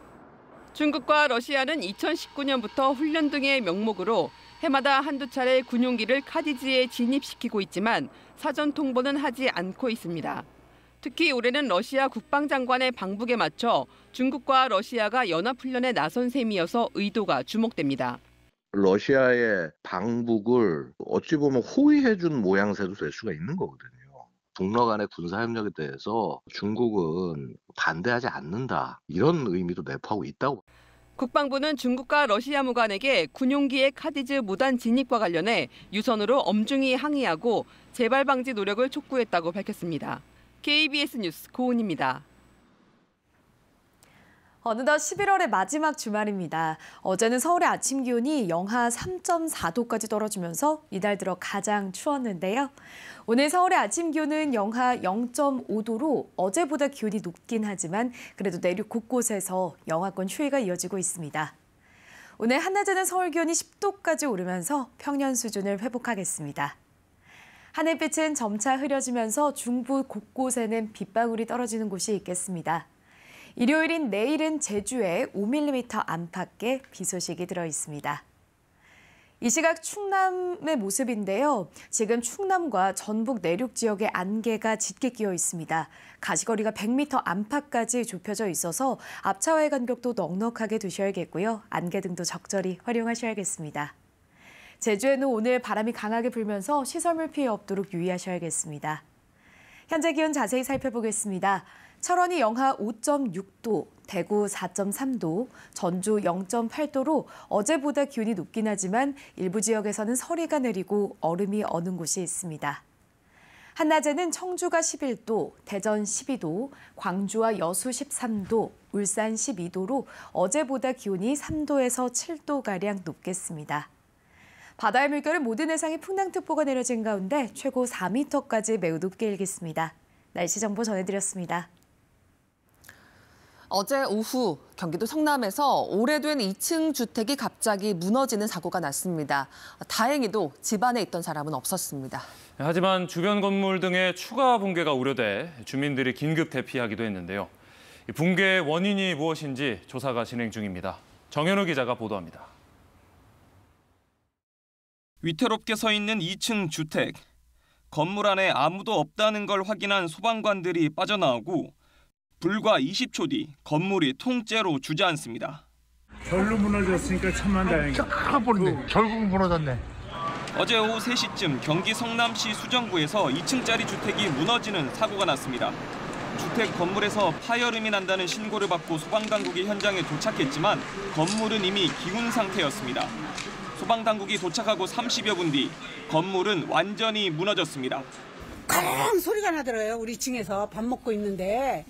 중국과 러시아는 2019년부터 훈련 등의 명목으로 해마다 한두 차례 군용기를 카디즈에 진입시키고 있지만 사전 통보는 하지 않고 있습니다. 특히 올해는 러시아 국방장관의 방북에 맞춰 중국과 러시아가 연합훈련에 나선 셈이어서 의도가 주목됩니다. 러시아의 방북을 어찌 보면 호의해준 모양새도 될 수가 있는 거거든요. 북러 간의 군사협력에 대해서 중국은 반대하지 않는다. 이런 의미도 내포하고 있다고. 국방부는 중국과 러시아무관에게 군용기의 카디즈 무단 진입과 관련해 유선으로 엄중히 항의하고 재발 방지 노력을 촉구했다고 밝혔습니다. KBS 뉴스 고은입니다. 어느덧 11월의 마지막 주말입니다. 어제는 서울의 아침 기온이 영하 3.4도까지 떨어지면서 이달 들어 가장 추웠는데요. 오늘 서울의 아침 기온은 영하 0.5도로 어제보다 기온이 높긴 하지만 그래도 내륙 곳곳에서 영하권 추위가 이어지고 있습니다. 오늘 한낮에는 서울 기온이 10도까지 오르면서 평년 수준을 회복하겠습니다. 하늘빛은 점차 흐려지면서 중부 곳곳에는 빗방울이 떨어지는 곳이 있겠습니다. 일요일인 내일은 제주에 5mm 안팎의 비 소식이 들어 있습니다. 이 시각 충남의 모습인데요. 지금 충남과 전북 내륙 지역에 안개가 짙게 끼어 있습니다. 가시거리가 100m 안팎까지 좁혀져 있어서 앞차와의 간격도 넉넉하게 두셔야겠고요. 안개등도 적절히 활용하셔야겠습니다. 제주에는 오늘 바람이 강하게 불면서 시설물 피해 없도록 유의하셔야겠습니다. 현재 기온 자세히 살펴보겠습니다. 철원이 영하 5.6도, 대구 4.3도, 전주 0.8도로 어제보다 기온이 높긴 하지만 일부 지역에서는 서리가 내리고 얼음이 어는 곳이 있습니다. 한낮에는 청주가 11도, 대전 12도, 광주와 여수 13도, 울산 12도로 어제보다 기온이 3도에서 7도가량 높겠습니다. 바다의 물결은 모든 해상에 풍랑특보가 내려진 가운데 최고 4m까지 매우 높게 일겠습니다. 날씨 정보 전해드렸습니다. 어제 오후 경기도 성남에서 오래된 2층 주택이 갑자기 무너지는 사고가 났습니다. 다행히도 집안에 있던 사람은 없었습니다. 하지만 주변 건물 등의 추가 붕괴가 우려돼 주민들이 긴급 대피하기도 했는데요. 붕괴의 원인이 무엇인지 조사가 진행 중입니다. 정현우 기자가 보도합니다. 위태롭게 서 있는 2층 주택. 건물 안에 아무도 없다는 걸 확인한 소방관들이 빠져나오고 불과 20초 뒤 건물이 통째로 주저앉습니다. 절로 무너졌으니까 천만 다행이다. 결국 무너졌네. 어제 오후 3시쯤 경기 성남시 수정구에서 2층짜리 주택이 무너지는 사고가 났습니다. 주택 건물에서 파열음이 난다는 신고를 받고 소방당국이 현장에 도착했지만 건물은 이미 기운 상태였습니다. 소방당국이 도착하고 30여 분 뒤 건물은 완전히 무너졌습니다. 쾅 소리가 나더라고요. 우리 층에서 밥 먹고 있는데.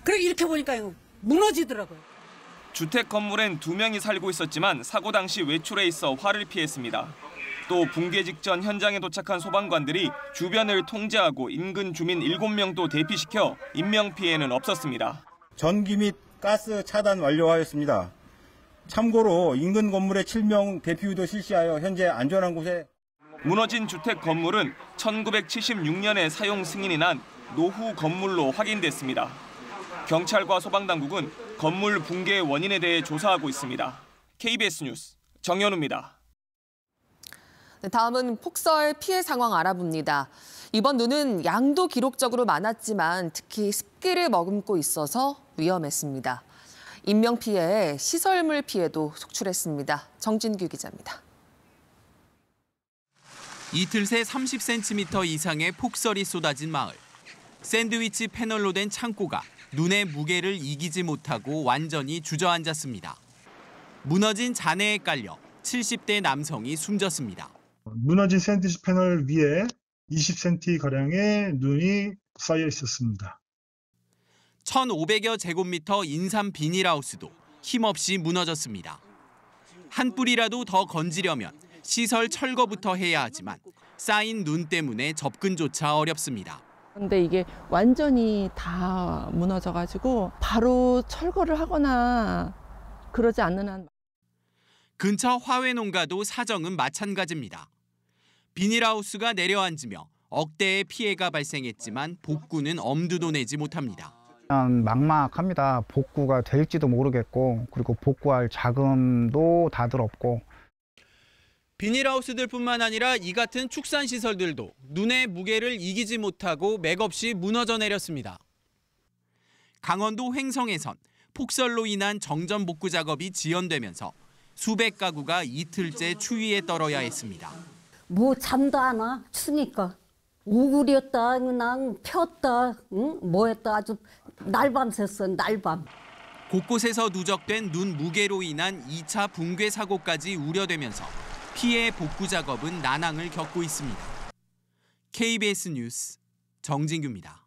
그래 이렇게 보니까 무너지더라고요. 주택 건물엔 2명이 살고 있었지만 사고 당시 외출해 있어 화를 피했습니다. 또 붕괴 직전 현장에 도착한 소방관들이 주변을 통제하고 인근 주민 7명도 대피시켜 인명피해는 없었습니다. 전기 및 가스 차단 완료하였습니다. 참고로 인근 건물의 7명 대피 유도 실시하여 현재 안전한 곳에. 무너진 주택 건물은 1976년에 사용 승인이 난 노후 건물로 확인됐습니다. 경찰과 소방당국은 건물 붕괴의 원인에 대해 조사하고 있습니다. KBS 뉴스 정현우입니다. 다음은 폭설 피해 상황 알아봅니다. 이번 눈은 양도 기록적으로 많았지만 특히 습기를 머금고 있어서 위험했습니다. 인명피해에 시설물 피해도 속출했습니다. 정진규 기자입니다. 이틀 새 30cm 이상의 폭설이 쏟아진 마을. 샌드위치 패널로 된 창고가 눈의 무게를 이기지 못하고 완전히 주저앉았습니다. 무너진 잔해에 깔려 70대 남성이 숨졌습니다. 무너진 샌드위치 패널 위에 20cm가량의 눈이 쌓여 있었습니다. 1,500여 제곱미터 인삼 비닐하우스도 힘없이 무너졌습니다. 한 뿌리라도 더 건지려면 시설 철거부터 해야 하지만 쌓인 눈 때문에 접근조차 어렵습니다. 근데 이게 완전히 다 무너져가지고 바로 철거를 하거나 그러지 않는 한. 근처 화훼 농가도 사정은 마찬가지입니다. 비닐하우스가 내려앉으며 억대의 피해가 발생했지만 복구는 엄두도 내지 못합니다. 막막합니다. 복구가 될지도 모르겠고 그리고 복구할 자금도 다들 없고. 비닐하우스들뿐만 아니라 이 같은 축산시설들도 눈의 무게를 이기지 못하고 맥없이 무너져 내렸습니다. 강원도 횡성에선 폭설로 인한 정전 복구 작업이 지연되면서 수백 가구가 이틀째 추위에 떨어야 했습니다. 뭐 잠도 안 와, 추니까. 우울이었다, 그냥 폈다, 응? 뭐했다, 아주 날밤 샜어, 날밤. 곳곳에서 누적된 눈 무게로 인한 2차 붕괴 사고까지 우려되면서 피해 복구 작업은 난항을 겪고 있습니다. KBS 뉴스 정진규입니다.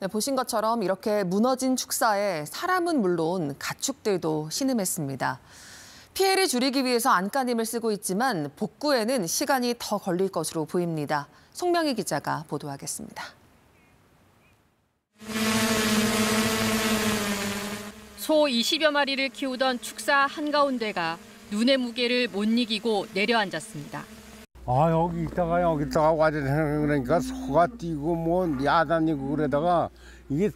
네, 보신 것처럼 이렇게 무너진 축사에 사람은 물론 가축들도 신음했습니다. 피해를 줄이기 위해서 안간힘을 쓰고 있지만 복구에는 시간이 더 걸릴 것으로 보입니다. 송명희 기자가 보도하겠습니다. 소 20여 마리를 키우던 축사 한가운데가 눈의 무게를 못 이기고 내려앉았습니다. 여기 있다가 와야 그러니까 소가 뛰고 뭐 야단이고 그러다가 이게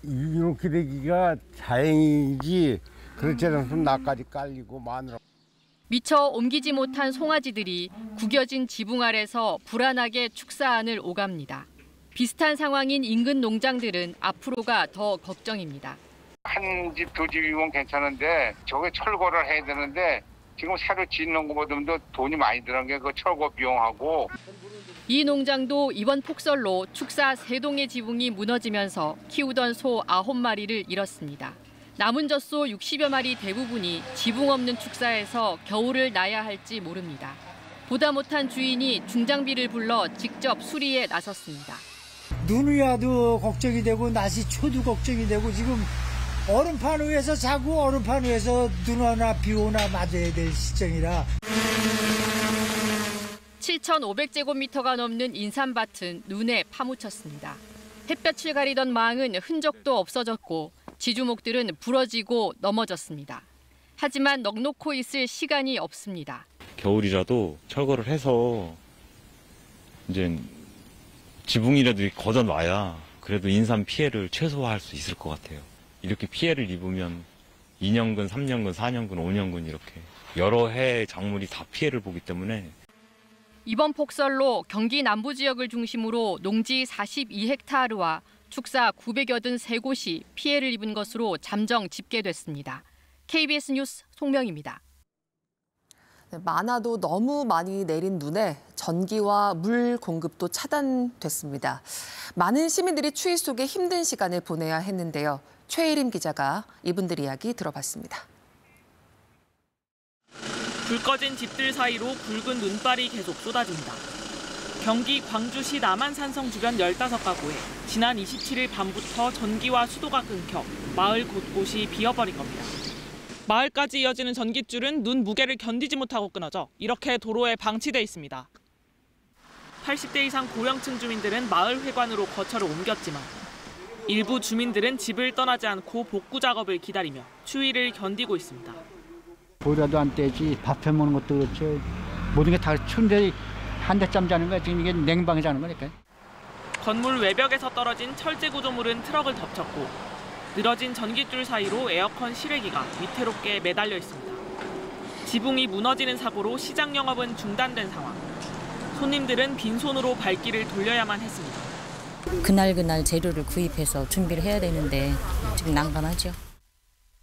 이렇게 되기가 다행이지. 그렇지 않으면 나까지 깔리고 마누라. 미처 옮기지 못한 송아지들이 구겨진 지붕 아래서 불안하게 축사 안을 오갑니다. 비슷한 상황인 인근 농장들은 앞으로가 더 걱정입니다. 한 집, 두 집이면 괜찮은데 저게 철거를 해야 되는데 지금 새로 짓는 것보다도 돈이 많이 들어간 게 그 철거 비용하고. 이 농장도 이번 폭설로 축사 3동의 지붕이 무너지면서 키우던 소 9마리를 잃었습니다. 남은 젖소 60여 마리 대부분이 지붕 없는 축사에서 겨울을 나야 할지 모릅니다. 보다 못한 주인이 중장비를 불러 직접 수리에 나섰습니다. 눈이 와도 걱정이 되고 날씨 추워도 걱정이 되고 지금 얼음판 위에서 자고 얼음판 위에서 눈 오나 비 오나 맞아야 될 시점이라. 7,500제곱미터가 넘는 인삼밭은 눈에 파묻혔습니다. 햇볕을 가리던 망은 흔적도 없어졌고 지주목들은 부러지고 넘어졌습니다. 하지만 넋놓고 있을 시간이 없습니다. 겨울이라도 철거를 해서 이제 지붕이라도 걷어놔야 그래도 인삼 피해를 최소화할 수 있을 것 같아요. 이렇게 피해를 입으면 2년근, 3년근, 4년근, 5년근 이렇게 여러 해의 작물이 다 피해를 보기 때문에 이번 폭설로 경기 남부 지역을 중심으로 농지 42헥타르와 축사 983곳이 피해를 입은 것으로 잠정 집계됐습니다. KBS 뉴스 송명입니다. 많아도 너무 많이 내린 눈에 전기와 물 공급도 차단됐습니다. 많은 시민들이 추위 속에 힘든 시간을 보내야 했는데요. 최혜림 기자가 이분들 이야기 들어봤습니다. 불 꺼진 집들 사이로 붉은 눈발이 계속 쏟아집니다. 경기 광주시 남한산성 주변 15가구에 지난 27일 밤부터 전기와 수도가 끊겨 마을 곳곳이 비어버린 겁니다. 마을까지 이어지는 전깃줄은 눈 무게를 견디지 못하고 끊어져 이렇게 도로에 방치돼 있습니다. 80대 이상 고령층 주민들은 마을 회관으로 거처를 옮겼지만 일부 주민들은 집을 떠나지 않고 복구 작업을 기다리며 추위를 견디고 있습니다. 보라도 안 떼지, 밥 해먹는 것도 그렇죠. 모든 게 다 추운데 한 대짬 자는 거야. 지금 이게 냉방에 자는 거니까. 건물 외벽에서 떨어진 철제 구조물은 트럭을 덮쳤고 늘어진 전깃줄 사이로 에어컨 실외기가 위태롭게 매달려 있습니다. 지붕이 무너지는 사고로 시장 영업은 중단된 상황. 손님들은 빈손으로 발길을 돌려야만 했습니다. 그날 재료를 구입해서 준비를 해야 되는데 지금 난감하죠.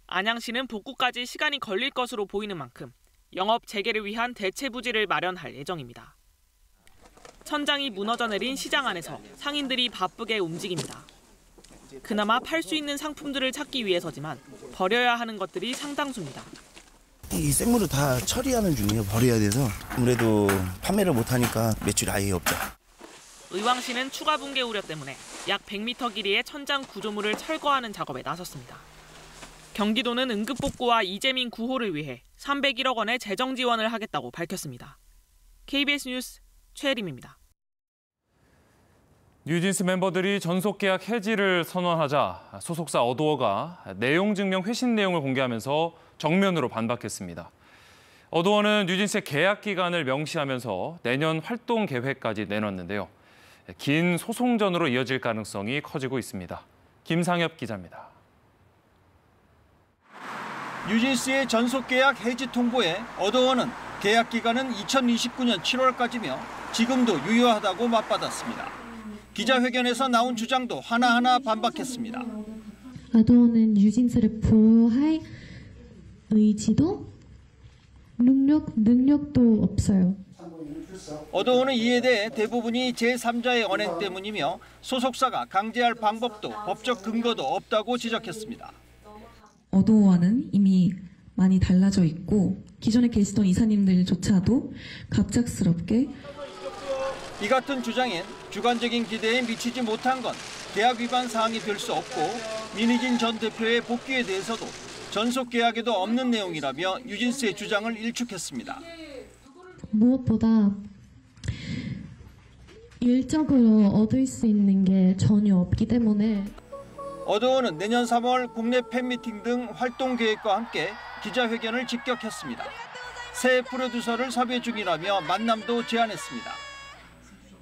안양시는 복구까지 시간이 걸릴 것으로 보이는 만큼 영업 재개를 위한 대체 부지를 마련할 예정입니다. 천장이 무너져 내린 시장 안에서 상인들이 바쁘게 움직입니다. 그나마 팔 수 있는 상품들을 찾기 위해서지만 버려야 하는 것들이 상당수입니다. 이 생물을 다 처리하는 중이에요. 버려야 돼서 아무래도 판매를 못하니까 매출이 아예 없죠. 의왕시는 추가 붕괴 우려 때문에 약 100m 길이의 천장 구조물을 철거하는 작업에 나섰습니다. 경기도는 응급복구와 이재민 구호를 위해 301억 원의 재정 지원을 하겠다고 밝혔습니다. KBS 뉴스 최혜림입니다. 뉴진스 멤버들이 전속계약 해지를 선언하자 소속사 어도어가 내용 증명 회신 내용을 공개하면서 정면으로 반박했습니다. 어도어는 뉴진스의 계약 기간을 명시하면서 내년 활동 계획까지 내놨는데요. 긴 소송전으로 이어질 가능성이 커지고 있습니다. 김상엽 기자입니다. 뉴진스의 전속계약 해지 통보에 어도어는 계약 기간은 2029년 7월까지며 지금도 유효하다고 맞받았습니다. 기자회견에서 나온 주장도 하나하나 반박했습니다. 어도어는 뉴진스를 보호할 의지도 능력도 없어요. 어도어는 이에 대해 대부분이 제3자의 언행 때문이며 소속사가 강제할 방법도 법적 근거도 없다고 지적했습니다. 어도어와는 이미 많이 달라져 있고 기존에 계시던 이사님들조차도 갑작스럽게 이 같은 주장엔 주관적인 기대에 미치지 못한 건 계약 위반 사항이 될 수 없고 민희진 전 대표의 복귀에 대해서도 전속 계약에도 없는 내용이라며 뉴진스의 주장을 일축했습니다. 무엇보다 일적으로 얻을 수 있는 게 전혀 없기 때문에 어도어는 내년 3월 국내 팬미팅 등 활동 계획과 함께 기자회견을 직격했습니다. 새 프로듀서를 섭외 중이라며 만남도 제안했습니다.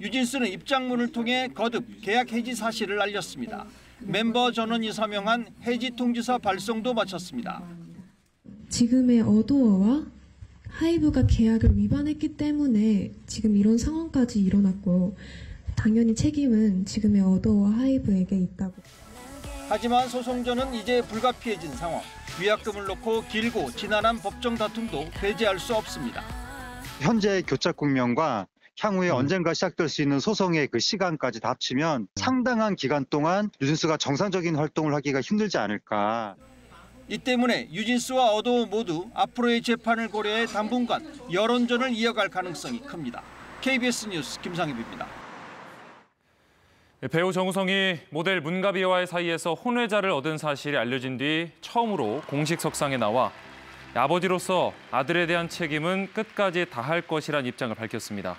뉴진스는 입장문을 통해 거듭 계약 해지 사실을 알렸습니다. 멤버 전원이 서명한 해지 통지서 발송도 마쳤습니다. 지금의 어도어와 하이브가 계약을 위반했기 때문에 지금 이런 상황까지 일어났고 당연히 책임은 지금의 어도어와 하이브에게 있다고. 하지만 소송전은 이제 불가피해진 상황. 위약금을 놓고 길고 지난한 법정 다툼도 배제할 수 없습니다. 현재 교착 국면과 향후에 언젠가 시작될 수 있는 소송의 그 시간까지 다 합치면 상당한 기간 동안 유진수가 정상적인 활동을 하기가 힘들지 않을까. 이 때문에 유진수와 어도우 모두 앞으로의 재판을 고려해 당분간 여론전을 이어갈 가능성이 큽니다. KBS 뉴스 김상입입니다. 배우 정우성이 모델 문가비와의 사이에서 혼외자를 얻은 사실이 알려진 뒤 처음으로 공식 석상에 나와 아버지로서 아들에 대한 책임은 끝까지 다할 것이란 입장을 밝혔습니다.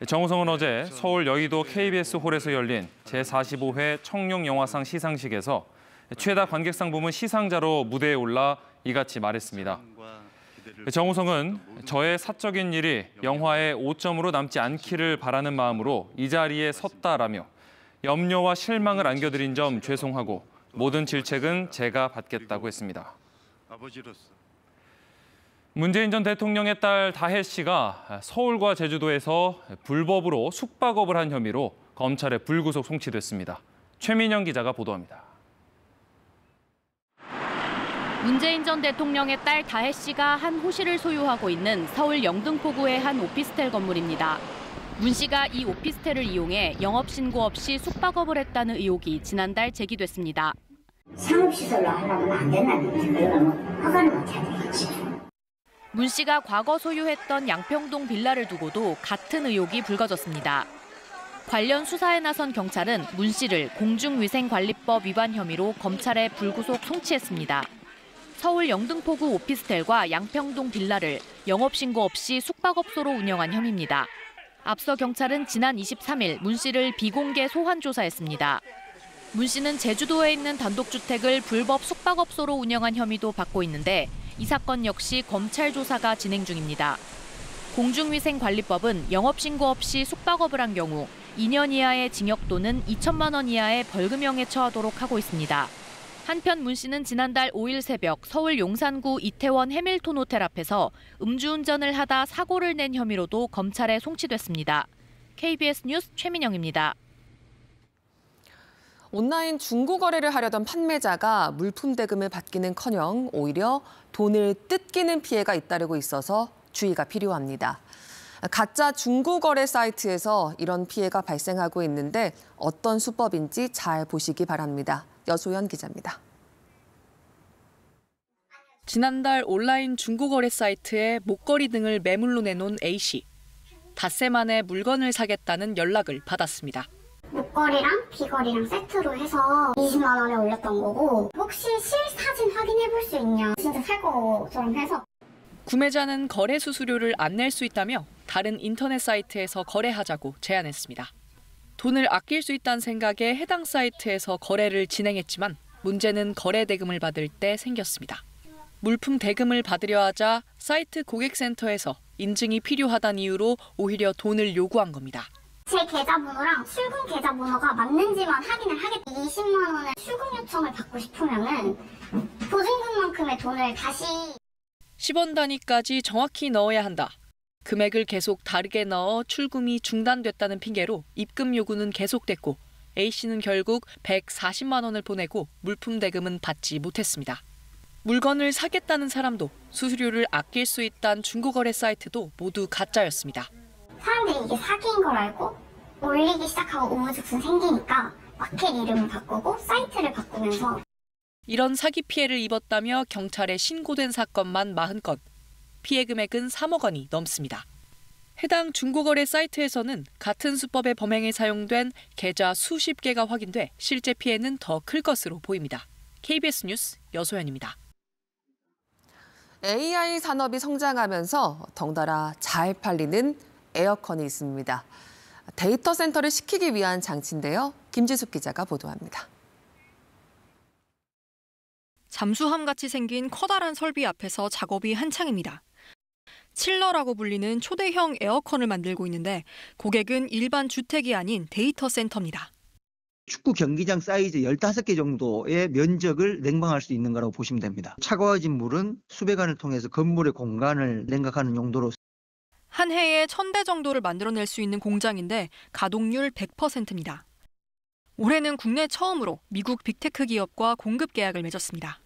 정우성은 어제 서울 여의도 KBS 홀에서 열린 제45회 청룡영화상 시상식에서 최다 관객상 부문 시상자로 무대에 올라 이같이 말했습니다. 정우성은 저의 사적인 일이 영화의 오점으로 남지 않기를 바라는 마음으로 이 자리에 섰다라며 염려와 실망을 안겨드린 점 죄송하고 모든 질책은 제가 받겠다고 했습니다. 문재인 전 대통령의 딸 다혜 씨가 서울과 제주도에서 불법으로 숙박업을 한 혐의로 검찰에 불구속 송치됐습니다. 최민영 기자가 보도합니다. 문재인 전 대통령의 딸 다혜 씨가 한 호실을 소유하고 있는 서울 영등포구의 한 오피스텔 건물입니다. 문 씨가 이 오피스텔을 이용해 영업신고 없이 숙박업을 했다는 의혹이 지난달 제기됐습니다. 상업시설로 하려면 안 된다는 그거는 허가를 못 해야 되겠지. 문 씨가 과거 소유했던 양평동 빌라를 두고도 같은 의혹이 불거졌습니다. 관련 수사에 나선 경찰은 문 씨를 공중위생관리법 위반 혐의로 검찰에 불구속 송치했습니다. 서울 영등포구 오피스텔과 양평동 빌라를 영업신고 없이 숙박업소로 운영한 혐의입니다. 앞서 경찰은 지난 23일 문 씨를 비공개 소환 조사했습니다. 문 씨는 제주도에 있는 단독주택을 불법 숙박업소로 운영한 혐의도 받고 있는데 이 사건 역시 검찰 조사가 진행 중입니다. 공중위생관리법은 영업신고 없이 숙박업을 한 경우 2년 이하의 징역 또는 2천만 원 이하의 벌금형에 처하도록 하고 있습니다. 한편 문 씨는 지난달 5일 새벽 서울 용산구 이태원 해밀턴 호텔 앞에서 음주운전을 하다 사고를 낸 혐의로도 검찰에 송치됐습니다. KBS 뉴스 최민영입니다. 온라인 중고 거래를 하려던 판매자가 물품 대금을 받기는커녕 오히려 돈을 뜯기는 피해가 잇따르고 있어서 주의가 필요합니다. 가짜 중고 거래 사이트에서 이런 피해가 발생하고 있는데 어떤 수법인지 잘 보시기 바랍니다. 여소연 기자입니다. 지난달 온라인 중고거래 사이트에 목걸이 등을 매물로 내놓은 A씨. 닷새 만에 물건을 사겠다는 연락을 받았습니다. 목걸이랑 귀걸이랑 세트로 해서 20만 원에 올렸던 거고 혹시 실사진 확인해 볼 수 있냐 진짜 살 거처럼 해서 구매자는 거래 수수료를 안 낼 수 있다며 다른 인터넷 사이트에서 거래하자고 제안했습니다. 돈을 아낄 수 있다는 생각에 해당 사이트에서 거래를 진행했지만 문제는 거래 대금을 받을 때 생겼습니다. 물품 대금을 받으려 하자 사이트 고객센터에서 인증이 필요하다는 이유로 오히려 돈을 요구한 겁니다. 제 계좌번호랑 출금 계좌번호가 맞는지만 확인을 하겠다. 20만 원의 출금 요청을 받고 싶으면은 보증금만큼의 돈을 다시 10원 단위까지 정확히 넣어야 한다. 금액을 계속 다르게 넣어 출금이 중단됐다는 핑계로 입금 요구는 계속됐고 A씨는 결국 140만 원을 보내고 물품 대금은 받지 못했습니다. 물건을 사겠다는 사람도 수수료를 아낄 수 있다는 중고거래 사이트도 모두 가짜였습니다. 사람들이 이게 사기인 걸 알고 올리기 시작하고 우후죽순 생기니까 마켓 이름을 바꾸고 사이트를 바꾸면서 이런 사기 피해를 입었다며 경찰에 신고된 사건만 40건, 피해 금액은 3억 원이 넘습니다. 해당 중고거래 사이트에서는 같은 수법의 범행에 사용된 계좌 수십 개가 확인돼 실제 피해는 더 클 것으로 보입니다. KBS 뉴스 여소연입니다. AI 산업이 성장하면서 덩달아 잘 팔리는 에어컨이 있습니다. 데이터 센터를 식히기 위한 장치인데요. 김지숙 기자가 보도합니다. 잠수함같이 생긴 커다란 설비 앞에서 작업이 한창입니다. 칠러라고 불리는 초대형 에어컨을 만들고 있는데 고객은 일반 주택이 아닌 데이터 센터입니다. 축구 경기장 사이즈 15개 정도의 면적을 냉방할 수 있는 거라고 보시면 됩니다. 차가워진 물은 수배관을 통해서 건물의 공간을 냉각하는 용도로 한 해에 1,000대 정도를 만들어낼 수 있는 공장인데 가동률 100%입니다. 올해는 국내 처음으로 미국 빅테크 기업과 공급 계약을 맺었습니다.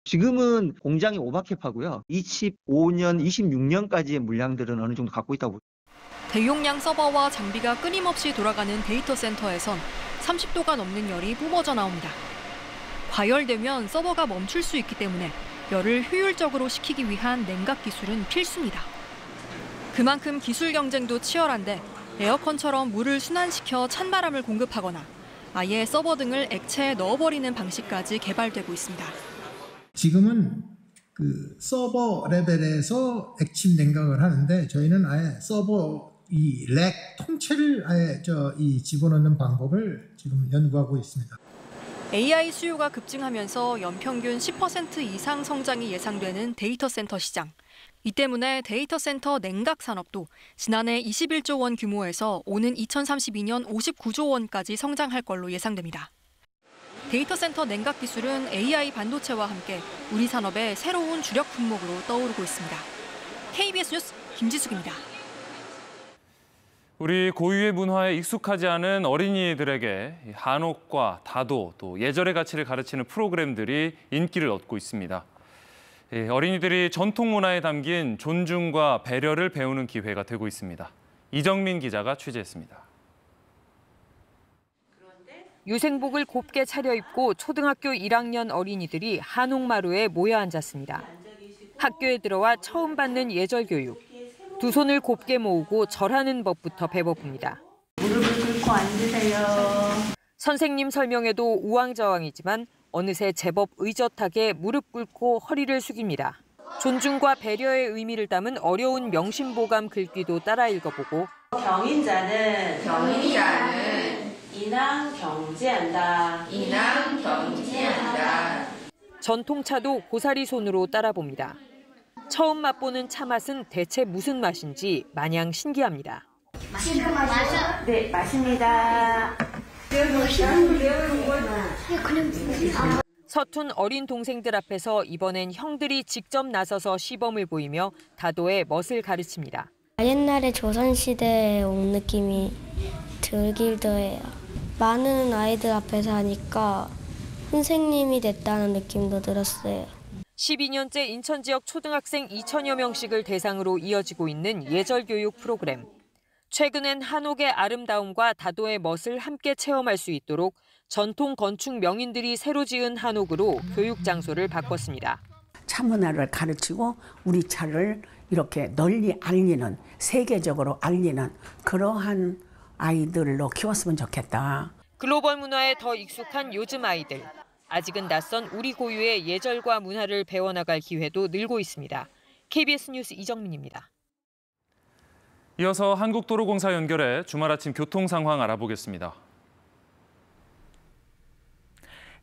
지금은 공장이 오버캡하고요. 25년, 26년까지의 물량들은 어느 정도 갖고 있다고. 대용량 서버와 장비가 끊임없이 돌아가는 데이터 센터에선 30도가 넘는 열이 뿜어져 나옵니다. 과열되면 서버가 멈출 수 있기 때문에 열을 효율적으로 식히기 위한 냉각 기술은 필수입니다. 그만큼 기술 경쟁도 치열한데 에어컨처럼 물을 순환시켜 찬바람을 공급하거나 아예 서버 등을 액체에 넣어버리는 방식까지 개발되고 있습니다. 지금은 그 서버 레벨에서 액침 냉각을 하는데 저희는 아예 서버 이 렉 통째를 아예 이 집어넣는 방법을 지금 연구하고 있습니다. AI 수요가 급증하면서 연평균 10% 이상 성장이 예상되는 데이터 센터 시장. 이 때문에 데이터 센터 냉각 산업도 지난해 21조 원 규모에서 오는 2032년 59조 원까지 성장할 걸로 예상됩니다. 데이터 센터 냉각 기술은 AI 반도체와 함께 우리 산업의 새로운 주력 품목으로 떠오르고 있습니다. KBS 뉴스 김지숙입니다. 우리 고유의 문화에 익숙하지 않은 어린이들에게 한옥과 다도, 또 예절의 가치를 가르치는 프로그램들이 인기를 얻고 있습니다. 어린이들이 전통 문화에 담긴 존중과 배려를 배우는 기회가 되고 있습니다. 이정민 기자가 취재했습니다. 유생복을 곱게 차려입고 초등학교 1학년 어린이들이 한옥마루에 모여 앉았습니다. 학교에 들어와 처음 받는 예절 교육. 두 손을 곱게 모으고 절하는 법부터 배워봅니다. 무릎을 꿇고 앉으세요. 선생님 설명에도 우왕좌왕이지만 어느새 제법 의젓하게 무릎 꿇고 허리를 숙입니다. 존중과 배려의 의미를 담은 어려운 명심보감 글귀도 따라 읽어보고 경인자는 인왕 경제한다. 전통차도 고사리 손으로 따라봅니다. 처음 맛보는 차 맛은 대체 무슨 맛인지 마냥 신기합니다. 네, 맛입니다. 서툰 어린 동생들 앞에서 이번엔 형들이 직접 나서서 시범을 보이며 다도의 멋을 가르칩니다. 옛날에 조선시대에 온 느낌이 들기도 해요. 많은 아이들 앞에서 하니까 선생님이 됐다는 느낌도 들었어요. 12년째 인천 지역 초등학생 2천여 명씩을 대상으로 이어지고 있는 예절 교육 프로그램. 최근엔 한옥의 아름다움과 다도의 멋을 함께 체험할 수 있도록 전통 건축 명인들이 새로 지은 한옥으로 교육 장소를 바꿨습니다. 차 문화를 가르치고 우리 차를 이렇게 널리 알리는, 세계적으로 알리는 그러한 아이들로 키웠으면 좋겠다. 글로벌 문화에 더 익숙한 요즘 아이들. 아직은 낯선 우리 고유의 예절과 문화를 배워나갈 기회도 늘고 있습니다. KBS 뉴스 이정민입니다. 이어서 한국도로공사 연결해 주말 아침 교통 상황 알아보겠습니다.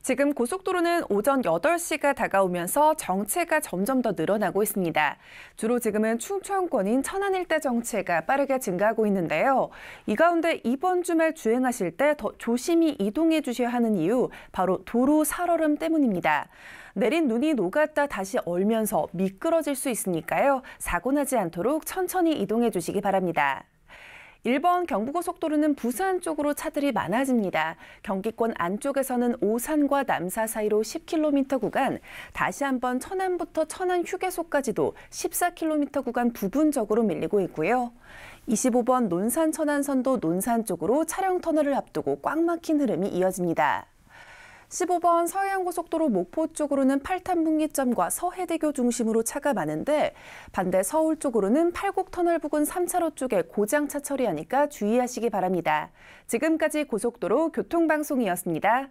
지금 고속도로는 오전 8시가 다가오면서 정체가 점점 더 늘어나고 있습니다. 주로 지금은 충청권인 천안 일대 정체가 빠르게 증가하고 있는데요. 이 가운데 이번 주말 주행하실 때 더 조심히 이동해 주셔야 하는 이유, 바로 도로 살얼음 때문입니다. 내린 눈이 녹았다 다시 얼면서 미끄러질 수 있으니까요. 사고 나지 않도록 천천히 이동해 주시기 바랍니다. 1번 경부고속도로는 부산 쪽으로 차들이 많아집니다. 경기권 안쪽에서는 오산과 남사 사이로 10km 구간, 다시 한번 천안부터 천안 휴게소까지도 14km 구간 부분적으로 밀리고 있고요. 25번 논산 천안선도 논산 쪽으로 차량 터널을 앞두고 꽉 막힌 흐름이 이어집니다. 15번 서해안고속도로 목포 쪽으로는 팔탄분기점과 서해대교 중심으로 차가 많은데 반대 서울 쪽으로는 팔곡터널 부근 3차로 쪽에 고장차 처리하니까 주의하시기 바랍니다. 지금까지 고속도로 교통방송이었습니다.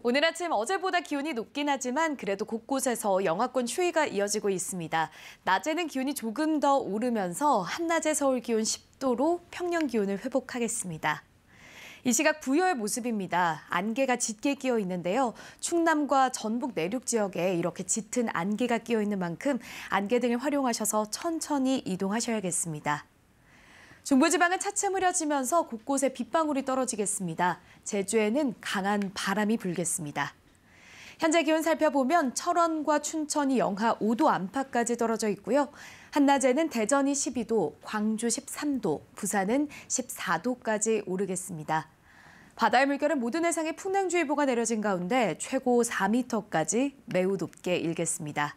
오늘 아침 어제보다 기온이 높긴 하지만 그래도 곳곳에서 영하권 추위가 이어지고 있습니다. 낮에는 기온이 조금 더 오르면서 한낮에 서울 기온 10도로 평년 기온을 회복하겠습니다. 이 시각 부여의 모습입니다. 안개가 짙게 끼어 있는데요. 충남과 전북 내륙 지역에 이렇게 짙은 안개가 끼어 있는 만큼 안개 등을 활용하셔서 천천히 이동하셔야겠습니다. 중부지방은 차츰 흐려지면서 곳곳에 빗방울이 떨어지겠습니다. 제주에는 강한 바람이 불겠습니다. 현재 기온 살펴보면 철원과 춘천이 영하 5도 안팎까지 떨어져 있고요. 한낮에는 대전이 12도, 광주 13도, 부산은 14도까지 오르겠습니다. 바다의 물결은 모든 해상에 풍랑주의보가 내려진 가운데 최고 4m까지 매우 높게 일겠습니다.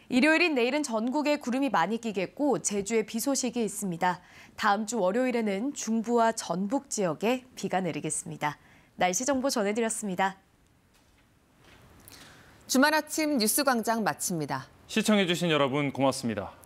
일요일인 내일은 전국에 구름이 많이 끼겠고 제주에 비 소식이 있습니다. 다음 주 월요일에는 중부와 전북 지역에 비가 내리겠습니다. 날씨 정보 전해드렸습니다. 주말 아침 뉴스광장 마칩니다. 시청해주신 여러분 고맙습니다.